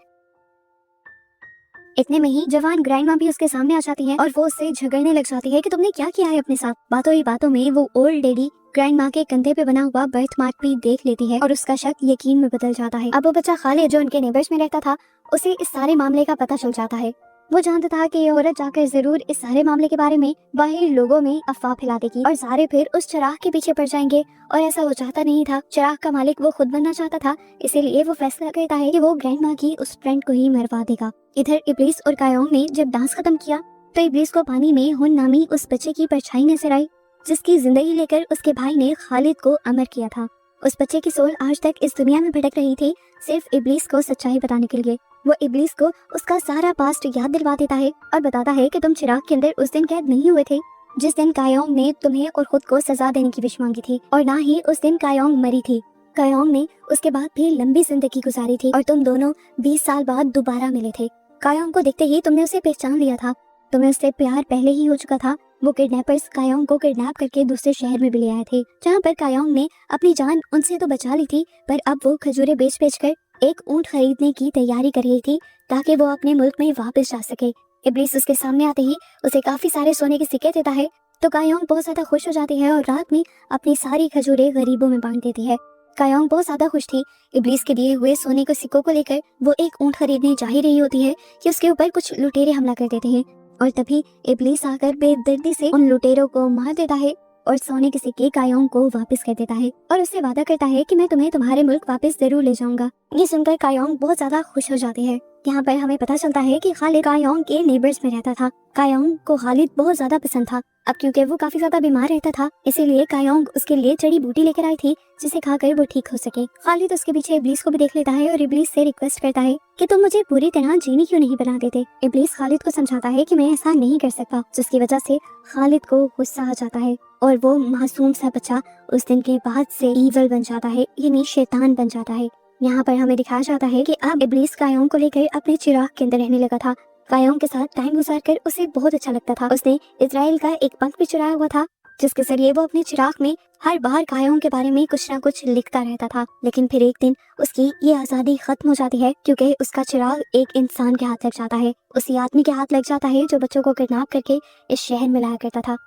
इतने में ही जवान ग्रैंड माँ भी उसके सामने आ जाती है और वो उससे झगड़ने लग जाती है कि तुमने क्या किया है अपने साथ। बातों ही बातों में वो ओल्ड लेडी ग्रैंड माँ के कंधे पे बना हुआ बर्थ मार्क भी देख लेती है और उसका शक यकीन में बदल जाता है। अब वो बच्चा खालिद जो उनके नेबर्स में रहता था उसे इस सारे मामले का पता चल जाता है। वो जानता था कि ये औरत जाकर जरूर इस सारे मामले के बारे में बाहर लोगों में अफवाह फैला देगी और सारे फिर उस चिराग के पीछे पड़ जाएंगे और ऐसा वो चाहता नहीं था। चिराग का मालिक वो खुद बनना चाहता था, इसीलिए वो फैसला करता है कि वो ग्रैंड माँ की उस फ्रेंड को ही मरवा देगा। इधर इब्लीस और कायोंग ने जब डांस खत्म किया तो इब्लीस को पानी में हुन नामी उस बच्चे की परछाई नजर आई जिसकी जिंदगी लेकर उसके भाई ने खालिद को अमर किया था। उस बच्चे की सोल आज तक इस दुनिया में भटक रही थी सिर्फ इब्लीस को सच्चाई बताने के लिए। वो इब्लीस को उसका सारा पास्ट याद दिलवा देता है और बताता है कि तुम चिराग के अंदर उस दिन कैद नहीं हुए थे जिस दिन कायोंग ने तुम्हें और खुद को सजा देने की विश मांगी थी और ना ही उस दिन कायोंग मरी थी। कायोंग ने उसके बाद भी लंबी जिंदगी गुजारी थी और तुम दोनों 20 साल बाद दोबारा मिले थे। कायोंग को देखते ही तुमने उसे पहचान लिया था, तुम्हें उससे प्यार पहले ही हो चुका था। वो किडनैपर्स कायोंग को किडनैप करके दूसरे शहर में भी ले आए थे जहाँ पर कायोंग ने अपनी जान उनसे तो बचा ली थी पर अब वो खजूरें बेच बेच कर एक ऊंट खरीदने की तैयारी कर रही थी ताकि वो अपने मुल्क में वापस जा सके। इब्लीस उसके सामने आते ही उसे काफी सारे सोने के सिक्के देता है तो कायोंग बहुत ज्यादा खुश हो जाती है और रात में अपनी सारी खजूरें गरीबों में बांट देती है। कायोंग बहुत ज्यादा खुश थी। इब्लीस के दिए हुए सोने के सिक्कों को लेकर वो एक ऊंट खरीदने जा ही रही होती है कि उसके ऊपर कुछ लुटेरे हमला कर देते हैं और तभी इब्लीस आकर बेदर्दी से उन लुटेरों को मार देता है और सोने के सिक्के कायोंग को वापस कर देता है और उससे वादा करता है कि मैं तुम्हें तुम्हारे मुल्क वापस जरूर ले जाऊंगा। ये सुनकर कायोंग बहुत ज्यादा खुश हो जाती है। यहाँ पर हमें पता चलता है कि खालिद कायोंग के नेबर्स में रहता था। कायोंग को खालिद बहुत ज्यादा पसंद था। अब क्योंकि वो काफी ज्यादा बीमार रहता था इसीलिए कायोंग उसके लिए जड़ी बूटी लेकर आई थी जिसे खाकर वो ठीक हो सके। खालिद उसके पीछे इब्लीस को भी देख लेता है और इब्लीस से रिक्वेस्ट करता है कि तुम मुझे पूरी तरह जीनी क्यों नहीं बना देते। इब्लीस खालिद को समझाता है कि मैं ऐसा नहीं कर सकता जिसकी वजह से खालिद को गुस्सा आ जाता है और वो मासूम सा बच्चा उस दिन के बाद से ईवल बन जाता है, यानी शैतान बन जाता है। यहाँ पर हमें दिखाया जाता है कि अब इब्लीस कायोंग को लेकर अपने चिराग के अंदर रहने लगा था। कायोंग के साथ टाइम गुजार कर उसे बहुत अच्छा लगता था। उसने इजराइल का एक पंख भी चुराया हुआ था जिसके जरिए वो अपने चिराग में हर बार कायोंग के बारे में कुछ ना कुछ लिखता रहता था। लेकिन फिर एक दिन उसकी ये आजादी खत्म हो जाती है क्योंकि उसका चिराग एक इंसान के हाथ लग जाता है, उसी आदमी के हाथ लग जाता है जो बच्चों को किडनैप करके इस शहर में लाया करता था।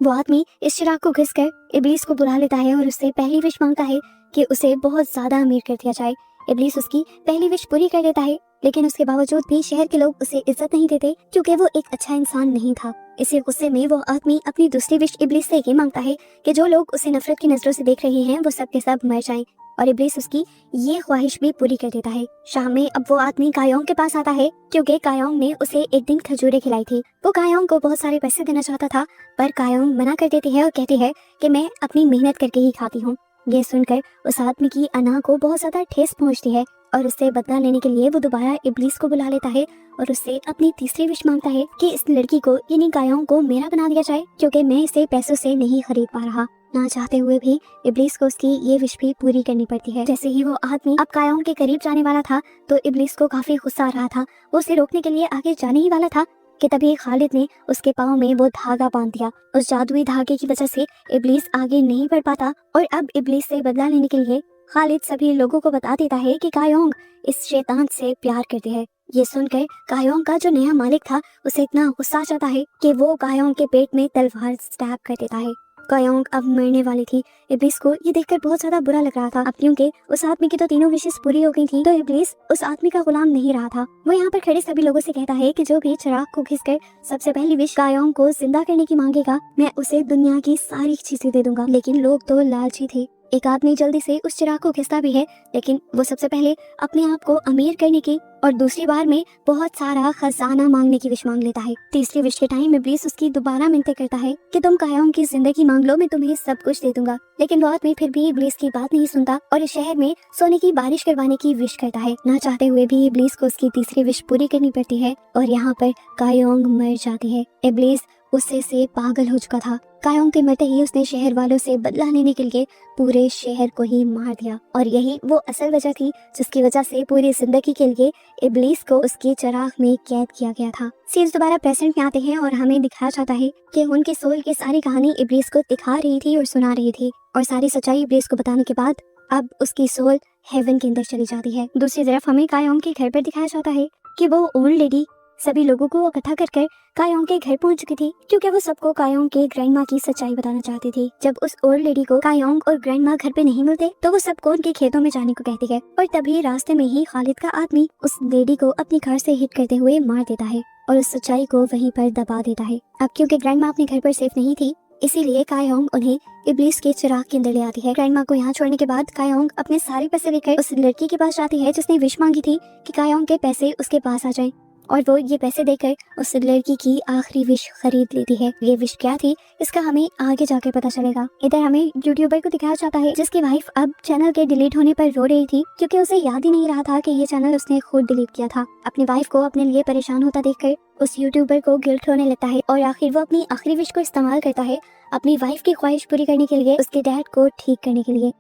वो आदमी इस चिराग को घिस कर इब्लीस को बुला लेता है और उससे पहली विश मांगता है कि उसे बहुत ज्यादा अमीर कर दिया जाए। इब्लीस उसकी पहली विश पूरी कर देता है लेकिन उसके बावजूद भी शहर के लोग उसे इज्जत नहीं देते क्योंकि वो एक अच्छा इंसान नहीं था। इसी गुस्से में वो आदमी अपनी दूसरी विश इब्लीस से ये मांगता है कि जो लोग उसे नफरत की नजरों से देख रहे हैं वो सब के सब मर जाएं और इब्लीस उसकी ये ख्वाहिश भी पूरी कर देता है। शाम में अब वो आदमी कायोंग के पास आता है क्योंकि कायोंग ने उसे एक दिन खजूरें खिलाई थी। वो कायोंग को बहुत सारे पैसे देना चाहता था पर कायोंग मना कर देती है और कहती है कि मैं अपनी मेहनत करके ही खाती हूँ। ये सुनकर उस आदमी की अना को बहुत ज्यादा ठेस पहुंचती है और उससे बदला लेने के लिए वो दोबारा इब्लीस को बुला लेता है और उससे अपनी तीसरी विश मांगता है कि इस लड़की को यानी कायोंग को मेरा बना दिया जाए क्योंकि मैं इसे पैसों से नहीं खरीद पा रहा। ना चाहते हुए भी इब्लीस को उसकी ये विश भी पूरी करनी पड़ती है। जैसे ही वो आदमी अब कायोंग के करीब जाने वाला था तो इब्लीस को काफी गुस्सा आ रहा था। वो उसे रोकने के लिए आगे जाने ही वाला था कि तभी खालिद ने उसके पाँव में वो धागा बांध दिया। उस जादुई धागे की वजह से इब्लीस आगे नहीं बढ़ पाता और अब इब्लीस से बदला लेने के लिए खालिद सभी लोगों को बता देता है कि कायोंग इस शैतान से प्यार करते हैं। ये सुनकर कायोंग का जो नया मालिक था उसे इतना गुस्सा आ जाता है कि वो कायोंग के पेट में तलवार स्टैब कर देता है। कायोंग अब मरने वाली थी। इब्लीस को ये देखकर बहुत ज्यादा बुरा लग रहा था। अब क्योंकि उस आदमी की तो तीनों विशेष पूरी हो गई थी तो इब्लीस उस आदमी का गुलाम नहीं रहा था। वो यहाँ पर खड़े सभी लोगों से कहता है कि जो भी चिराग को घिसकर सबसे पहली विश कायोंग को जिंदा करने की मांगेगा मैं उसे दुनिया की सारी चीजें दे दूंगा। लेकिन लोग तो लालची थे। एक आदमी जल्दी से उस चिराग को घिसता भी है लेकिन वो सबसे पहले अपने आप को अमीर करने की और दूसरी बार में बहुत सारा खजाना मांगने की विश मांग लेता है। तीसरी विश के टाइम इब्लीस उसकी दोबारा मिन्नतें करता है कि तुम कायोंग की जिंदगी मांग लो, मैं तुम्हें सब कुछ दे दूंगा। लेकिन वो आदमी फिर भी इब्लीस की बात नहीं सुनता और इस शहर में सोने की बारिश करवाने की विश करता है। ना चाहते हुए भी इब्लीस को उसकी तीसरी विश पूरी करनी पड़ती है और यहाँ पर कायोंग मर जाती है। इब्लीस गुस्से से पागल हो चुका था। कायोंग के मरते ही उसने शहर वालों से बदला लेने के लिए पूरे शहर को ही मार दिया और यही वो असल वजह थी जिसकी वजह से पूरी जिंदगी के लिए इब्लीस को उसके चिराग में कैद किया गया था। सीन्स दोबारा प्रेजेंट में आते हैं और हमें दिखाया जाता है कि उनकी सोल की सारी कहानी इब्लीस को दिखा रही थी और सुना रही थी और सारी सच्चाई इब्लीस को बताने के बाद अब उसकी सोल हेवन के अंदर चली जाती है। दूसरी तरफ हमें कायोंग के घर पर दिखाया जाता है कि वो ओल्ड लेडी सभी लोगों को इकट्ठा कर कायोंग के घर पहुंच चुकी थी क्योंकि वो सबको कायोंग के ग्रैंडमा की सच्चाई बताना चाहती थी। जब उस ओल्ड लेडी को कायोंग और ग्रैंडमा घर पे नहीं मिलते तो वो सबको उनके खेतों में जाने को कहती है और तभी रास्ते में ही खालिद का आदमी उस लेडी को अपनी कार से हिट करते हुए मार देता है और उस सच्चाई को वहीं पर दबा देता है। अब क्योंकि ग्रैंडमा अपने घर पर सेफ नहीं थी इसीलिए कायोंग उन्हें इब्लीस के चिराग के अंदर ले आती है। ग्रैंडमा को यहाँ छोड़ने के बाद कायोंग अपने सारे पैसे लेकर उस लड़की के पास जाती है जिसने विश मांगी थी कि कायोंग के पैसे उसके पास आ जाएं और वो ये पैसे देकर उस लड़की की आखिरी विश खरीद लेती है। ये विश क्या थी इसका हमें आगे जाकर पता चलेगा। इधर हमें यूट्यूबर को दिखाया जाता है जिसकी वाइफ अब चैनल के डिलीट होने पर रो रही थी क्योंकि उसे याद ही नहीं रहा था कि ये चैनल उसने खुद डिलीट किया था। अपनी वाइफ को अपने लिए परेशान होता देखकर उस यूट्यूबर को गिल्ट होने लगता है और आखिर वो अपनी आखिरी विश को इस्तेमाल करता है अपनी वाइफ की ख्वाहिश पूरी करने के लिए, उसके डैड को ठीक करने के लिए।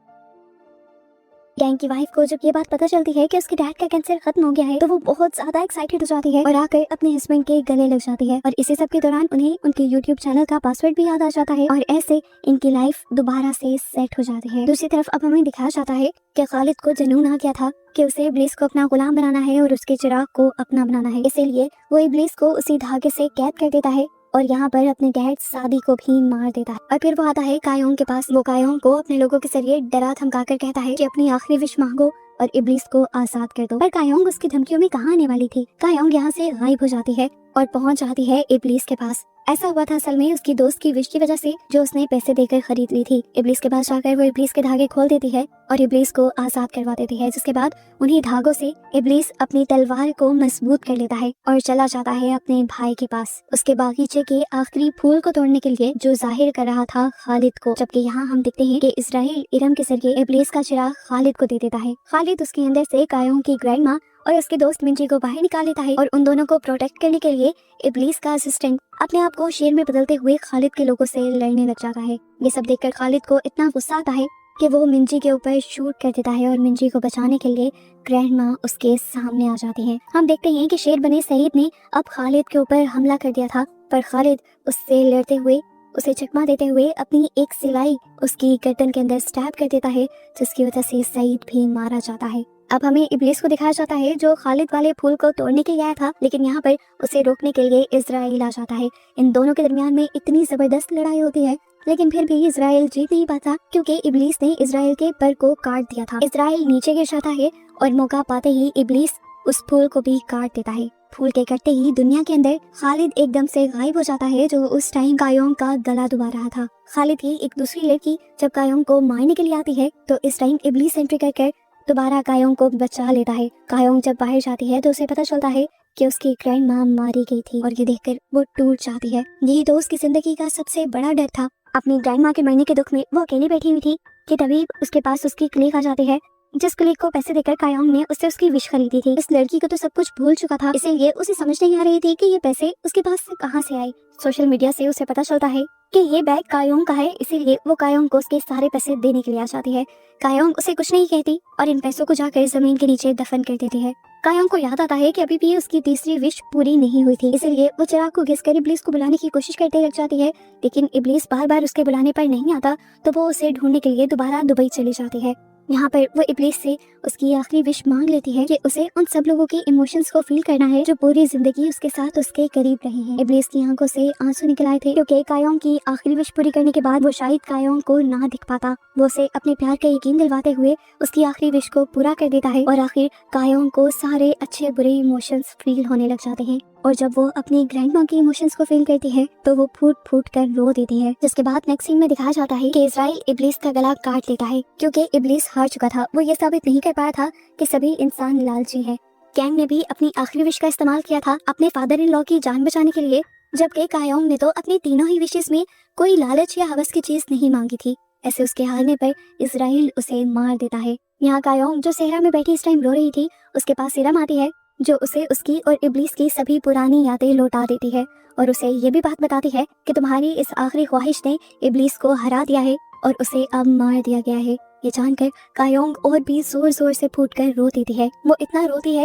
गैंग की वाइफ को जब ये बात पता चलती है कि उसके डैड का कैंसर खत्म हो गया है तो वो बहुत ज्यादा एक्साइटेड हो जाती है और आकर अपने हस्बैंड के गले लग जाती है और इसी सब के दौरान उन्हें उनके यूट्यूब चैनल का पासवर्ड भी याद आ जाता है और ऐसे इनकी लाइफ दोबारा से सेट हो जाती है। दूसरी तरफ अब हमें दिखाया जाता है कि खालिद को जुनून आ गया था कि उसे इब्लीस को अपना गुलाम बनाना है और उसके चिराग को अपना बनाना है। इसीलिए वो इब्लीस को उसी धागे से कैद कर देता है और यहाँ पर अपने डैड सादी को भी मार देता है और फिर वो आता है कायोंग के पास। वो कायोंग को अपने लोगों के जरिए डरा धमका कर कहता है कि अपनी आखिरी विश मांगो और इब्लीस को आजाद कर दो। पर कायोंग उसकी धमकियों में कहाँ आने वाली थी। कायोंग यहाँ से गायब हो जाती है और पहुंच जाती है इब्लीस के पास। ऐसा हुआ था असल में उसकी दोस्त की विश की वजह से जो उसने पैसे देकर खरीद ली थी। इब्लीस के पास जाकर वो इब्लीस के धागे खोल देती है और इब्लीस को आजाद करवा देती है, जिसके बाद उन्हीं धागों से इब्लीस अपनी तलवार को मजबूत कर लेता है और चला जाता है अपने भाई के पास उसके बागीचे के आखिरी फूल को तोड़ने के लिए जो जाहिर कर रहा था खालिद को। जबकि यहाँ हम देखते हैं कि इजराइल इरम के जरिए इब्लीस का चिराग खालिद को दे देता है। खालिद उसके अंदर से कायोंग की ग्रैंडमा और उसके दोस्त मिंजी को बाहर निकाल लेता है और उन दोनों को प्रोटेक्ट करने के लिए इब्लीस का असिस्टेंट अपने आप को शेर में बदलते हुए खालिद के लोगों से लड़ने लग जाता है। ये सब देखकर खालिद को इतना गुस्सा आता है कि वो मिंजी के ऊपर शूट कर देता है और मिंजी को बचाने के लिए ग्रैंडमा उसके सामने आ जाती है। हम देखते हैं कि शेर बने सईद ने अब खालिद के ऊपर हमला कर दिया था, पर खालिद उससे लड़ते हुए उसे चकमा देते हुए अपनी एक सिलाई उसकी गर्दन के अंदर स्टैब कर देता है, जिसकी वजह से सईद भी मारा जाता है। अब हमें इब्लीस को दिखाया जाता है जो खालिद वाले फूल को तोड़ने के लिए आया था, लेकिन यहाँ पर उसे रोकने के लिए इजराइल आ जाता है। इन दोनों के दरमियान में इतनी जबरदस्त लड़ाई होती है, लेकिन फिर भी इजराइल जीत नहीं पाता क्योंकि इब्लीस ने इजराइल के पर को काट दिया था। इजराइल नीचे गिर जाता है और मौका पाते ही इब्लीस उस फूल को भी काट देता है। फूल के कटते ही दुनिया के अंदर खालिद एकदम से गायब हो जाता है जो उस टाइम कायोंग का गला दुबा रहा था। खालिद की एक दूसरी लड़की जब कायोंग को मारने के लिए आती है तो इस टाइम इब्लीस एंट्री करके दोबारा कायोंग को बचा लेता है। कायोंग जब बाहर जाती है तो उसे पता चलता है कि उसकी ग्रैंडमा मारी गई थी और ये देखकर वो टूट जाती है। यही तो उसकी जिंदगी का सबसे बड़ा डर था। अपनी ग्रैंडमा के मरने के दुख में वो अकेली बैठी हुई थी कि तभी उसके पास उसकी क्लिक आ जाती है जिस कुलीग को पैसे देकर कायोंग ने उससे उसकी विश खरीदी थी। इस लड़की को तो सब कुछ भूल चुका था, इसीलिए उसे समझ नहीं आ रही थी कि ये पैसे उसके पास से कहां से आए। सोशल मीडिया से उसे पता चलता है कि ये बैग कायोंग का है, इसीलिए वो कायोंग को उसके सारे पैसे देने के लिए आ जाती है। कायोंग उसे कुछ नहीं कहती और इन पैसों को जाकर जमीन के नीचे दफन कर देती है। कायोंग को याद आता है कि अभी भी उसकी तीसरी विश पूरी नहीं हुई थी, इसलिए वो चिराग को घिस कर इब्लीस को बुलाने की कोशिश करते लग जाती है, लेकिन इब्लीस बार बार उसके बुलाने पर नहीं आता, तो वो उसे ढूंढने के लिए दोबारा दुबई चली जाती है। यहाँ पर वो इब्लीस से उसकी आखिरी विश मांग लेती है कि उसे उन सब लोगों के इमोशंस को फील करना है जो पूरी जिंदगी उसके साथ उसके करीब रहे हैं। इब्लीस की आंखों से आंसू निकल आए थे क्योंकि कायोंग की आखिरी विश पूरी करने के बाद वो शायद कायोंग को ना दिख पाता। वो उसे अपने प्यार का यकीन दिलवाते हुए उसकी आखिरी विश को पूरा कर देता है और आखिर कायोंग को सारे अच्छे बुरे इमोशंस फील होने लग जाते हैं। और जब वो अपनी ग्रैंडमा के इमोशंस को फील करती है तो वो फूट फूट कर रो देती है। जिसके बाद नेक्स्ट सीन में दिखाया जाता है कि इजराइल इब्लीस का गला काट लेता है क्योंकि इब्लीस हार चुका था। वो ये साबित नहीं कर पाया था कि सभी इंसान लालची हैं। कैंग ने भी अपनी आखिरी विश का इस्तेमाल किया था अपने फादर इन लॉ की जान बचाने के लिए, जबकि कायोंग ने तो अपनी तीनों ही विशेस में कोई लालच या हवस की चीज नहीं मांगी थी। ऐसे उसके हारने पर इजराइल उसे मार देता है। यहाँ कायोंग जो सेहरा में बैठी इस टाइम रो रही थी, उसके पास सीरम आती है जो उसे उसकी और इब्लीस की सभी पुरानी यादें लौटा देती है और उसे ये भी बात बताती है कि तुम्हारी इस आखिरी ख्वाहिश ने इब्लीस को हरा दिया है और उसे अब मार दिया गया है। ये जानकर कायोंग और भी जोर जोर से फूटकर रो देती है। वो इतना रोती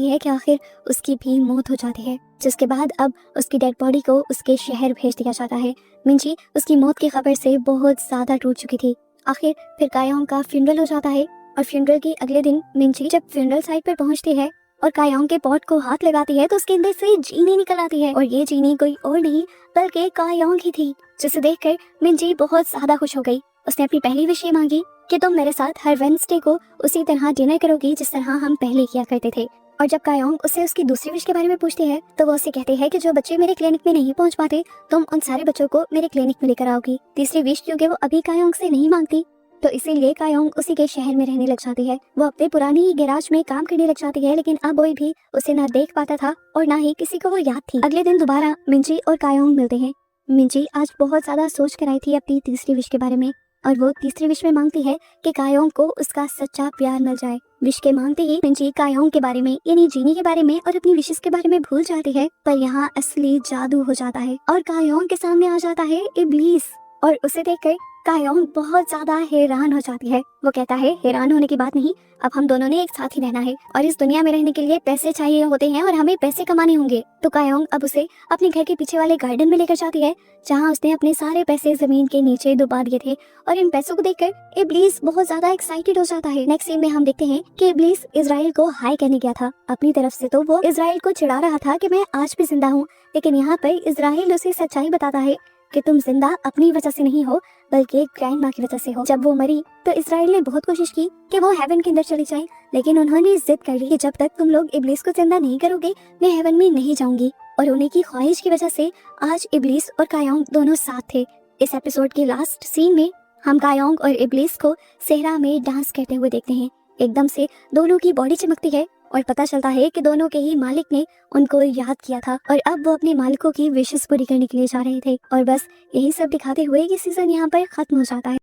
है कि आखिर उसकी भी मौत हो जाती है। जिसके बाद अब उसकी डेड बॉडी को उसके शहर भेज दिया जाता है। मिंजी उसकी मौत की खबर से बहुत ज्यादा टूट चुकी थी। आखिर फिर कायोंग का फ्यूनरल हो जाता है और फ्यूनरल के अगले दिन मिंजी जब फ्यूनरल साइट पर पहुंचती है और कायोंग के पॉट को हाथ लगाती है तो उसके अंदर से जीनी निकल आती है और ये जीनी कोई और नहीं बल्कि कायोंग ही थी, जिसे देखकर मिंजी बहुत ज्यादा खुश हो गई। उसने अपनी पहली विश ये मांगी कि तुम मेरे साथ हर वेडनेसडे को उसी तरह डिनर करोगी जिस तरह हम पहले किया करते थे। और जब कायोंग उससे उसकी दूसरी विश के बारे में पूछती है तो वो उसे कहती है कि जो बच्चे मेरे क्लिनिक में नहीं पहुंच पाते तुम उन सारे बच्चों को मेरे क्लिनिक में लेकर आओगी। तीसरी विश क्योंकि वो अभी कायोंग से नहीं मांगती तो इसीलिए कायोंग उसी के शहर में रहने लग जाती है। वो अपने पुरानी ही गैराज में काम करने लग जाती है, लेकिन अब कोई भी उसे ना देख पाता था और ना ही किसी को वो याद थी। अगले दिन दोबारा मिंजी और कायोंग मिलते हैं। मिंजी आज बहुत ज्यादा सोच कर आई थी अपनी तीसरी विश के बारे में और वो तीसरी विश में मांगती है कि कायोंग को उसका सच्चा प्यार मिल जाए। विश के मांगते ही मिंजी कायोंग के बारे में यानी जीनी के बारे में और अपनी विशेष के बारे में भूल जाती है, पर यहाँ असली जादू हो जाता है और कायोंग के सामने आ जाता है इब्लीस और उसे देखकर कायोंग बहुत ज्यादा हैरान हो जाती है। वो कहता है हैरान होने की बात नहीं, अब हम दोनों ने एक साथ ही रहना है और इस दुनिया में रहने के लिए पैसे चाहिए होते हैं और हमें पैसे कमाने होंगे। तो कायोंग अब उसे अपने घर के पीछे वाले गार्डन में लेकर जाती है जहाँ उसने अपने सारे पैसे जमीन के नीचे डुबा दिए थे और इन पैसों को देखकर इब्लीस बहुत ज्यादा एक्साइटेड हो जाता है। नेक्स्ट सीन में हम देखते हैं कि इब्लीस इजराइल को हाई कहने गया था अपनी तरफ से, तो वो इजराइल को चिढ़ा रहा था कि मैं आज भी जिंदा हूँ, लेकिन यहाँ पर इजराइल उसे सच्चाई बताता है कि तुम जिंदा अपनी वजह से नहीं हो बल्कि ग्रैंडमा की वजह से हो। जब वो मरी तो इजराइल ने बहुत कोशिश की कि वो हेवन के अंदर चली जाए, लेकिन उन्होंने जिद कर ली कि जब तक तुम लोग इब्लीस को जिंदा नहीं करोगे मैं हेवन में नहीं जाऊंगी। और उन्हीं की ख्वाहिश की वजह से आज इब्लीस और कायोंग दोनों साथ थे। इस एपिसोड के लास्ट सीन में हम कायोंग और इब्लीस को सेहरा में डांस करते हुए देखते हैं। एकदम से दोनों की बॉडी चमकती है और पता चलता है कि दोनों के ही मालिक ने उनको याद किया था और अब वो अपने मालिकों की विशेष पूरी करने के लिए जा रहे थे। और बस यही सब दिखाते हुए ये सीजन यहाँ पर खत्म हो जाता है।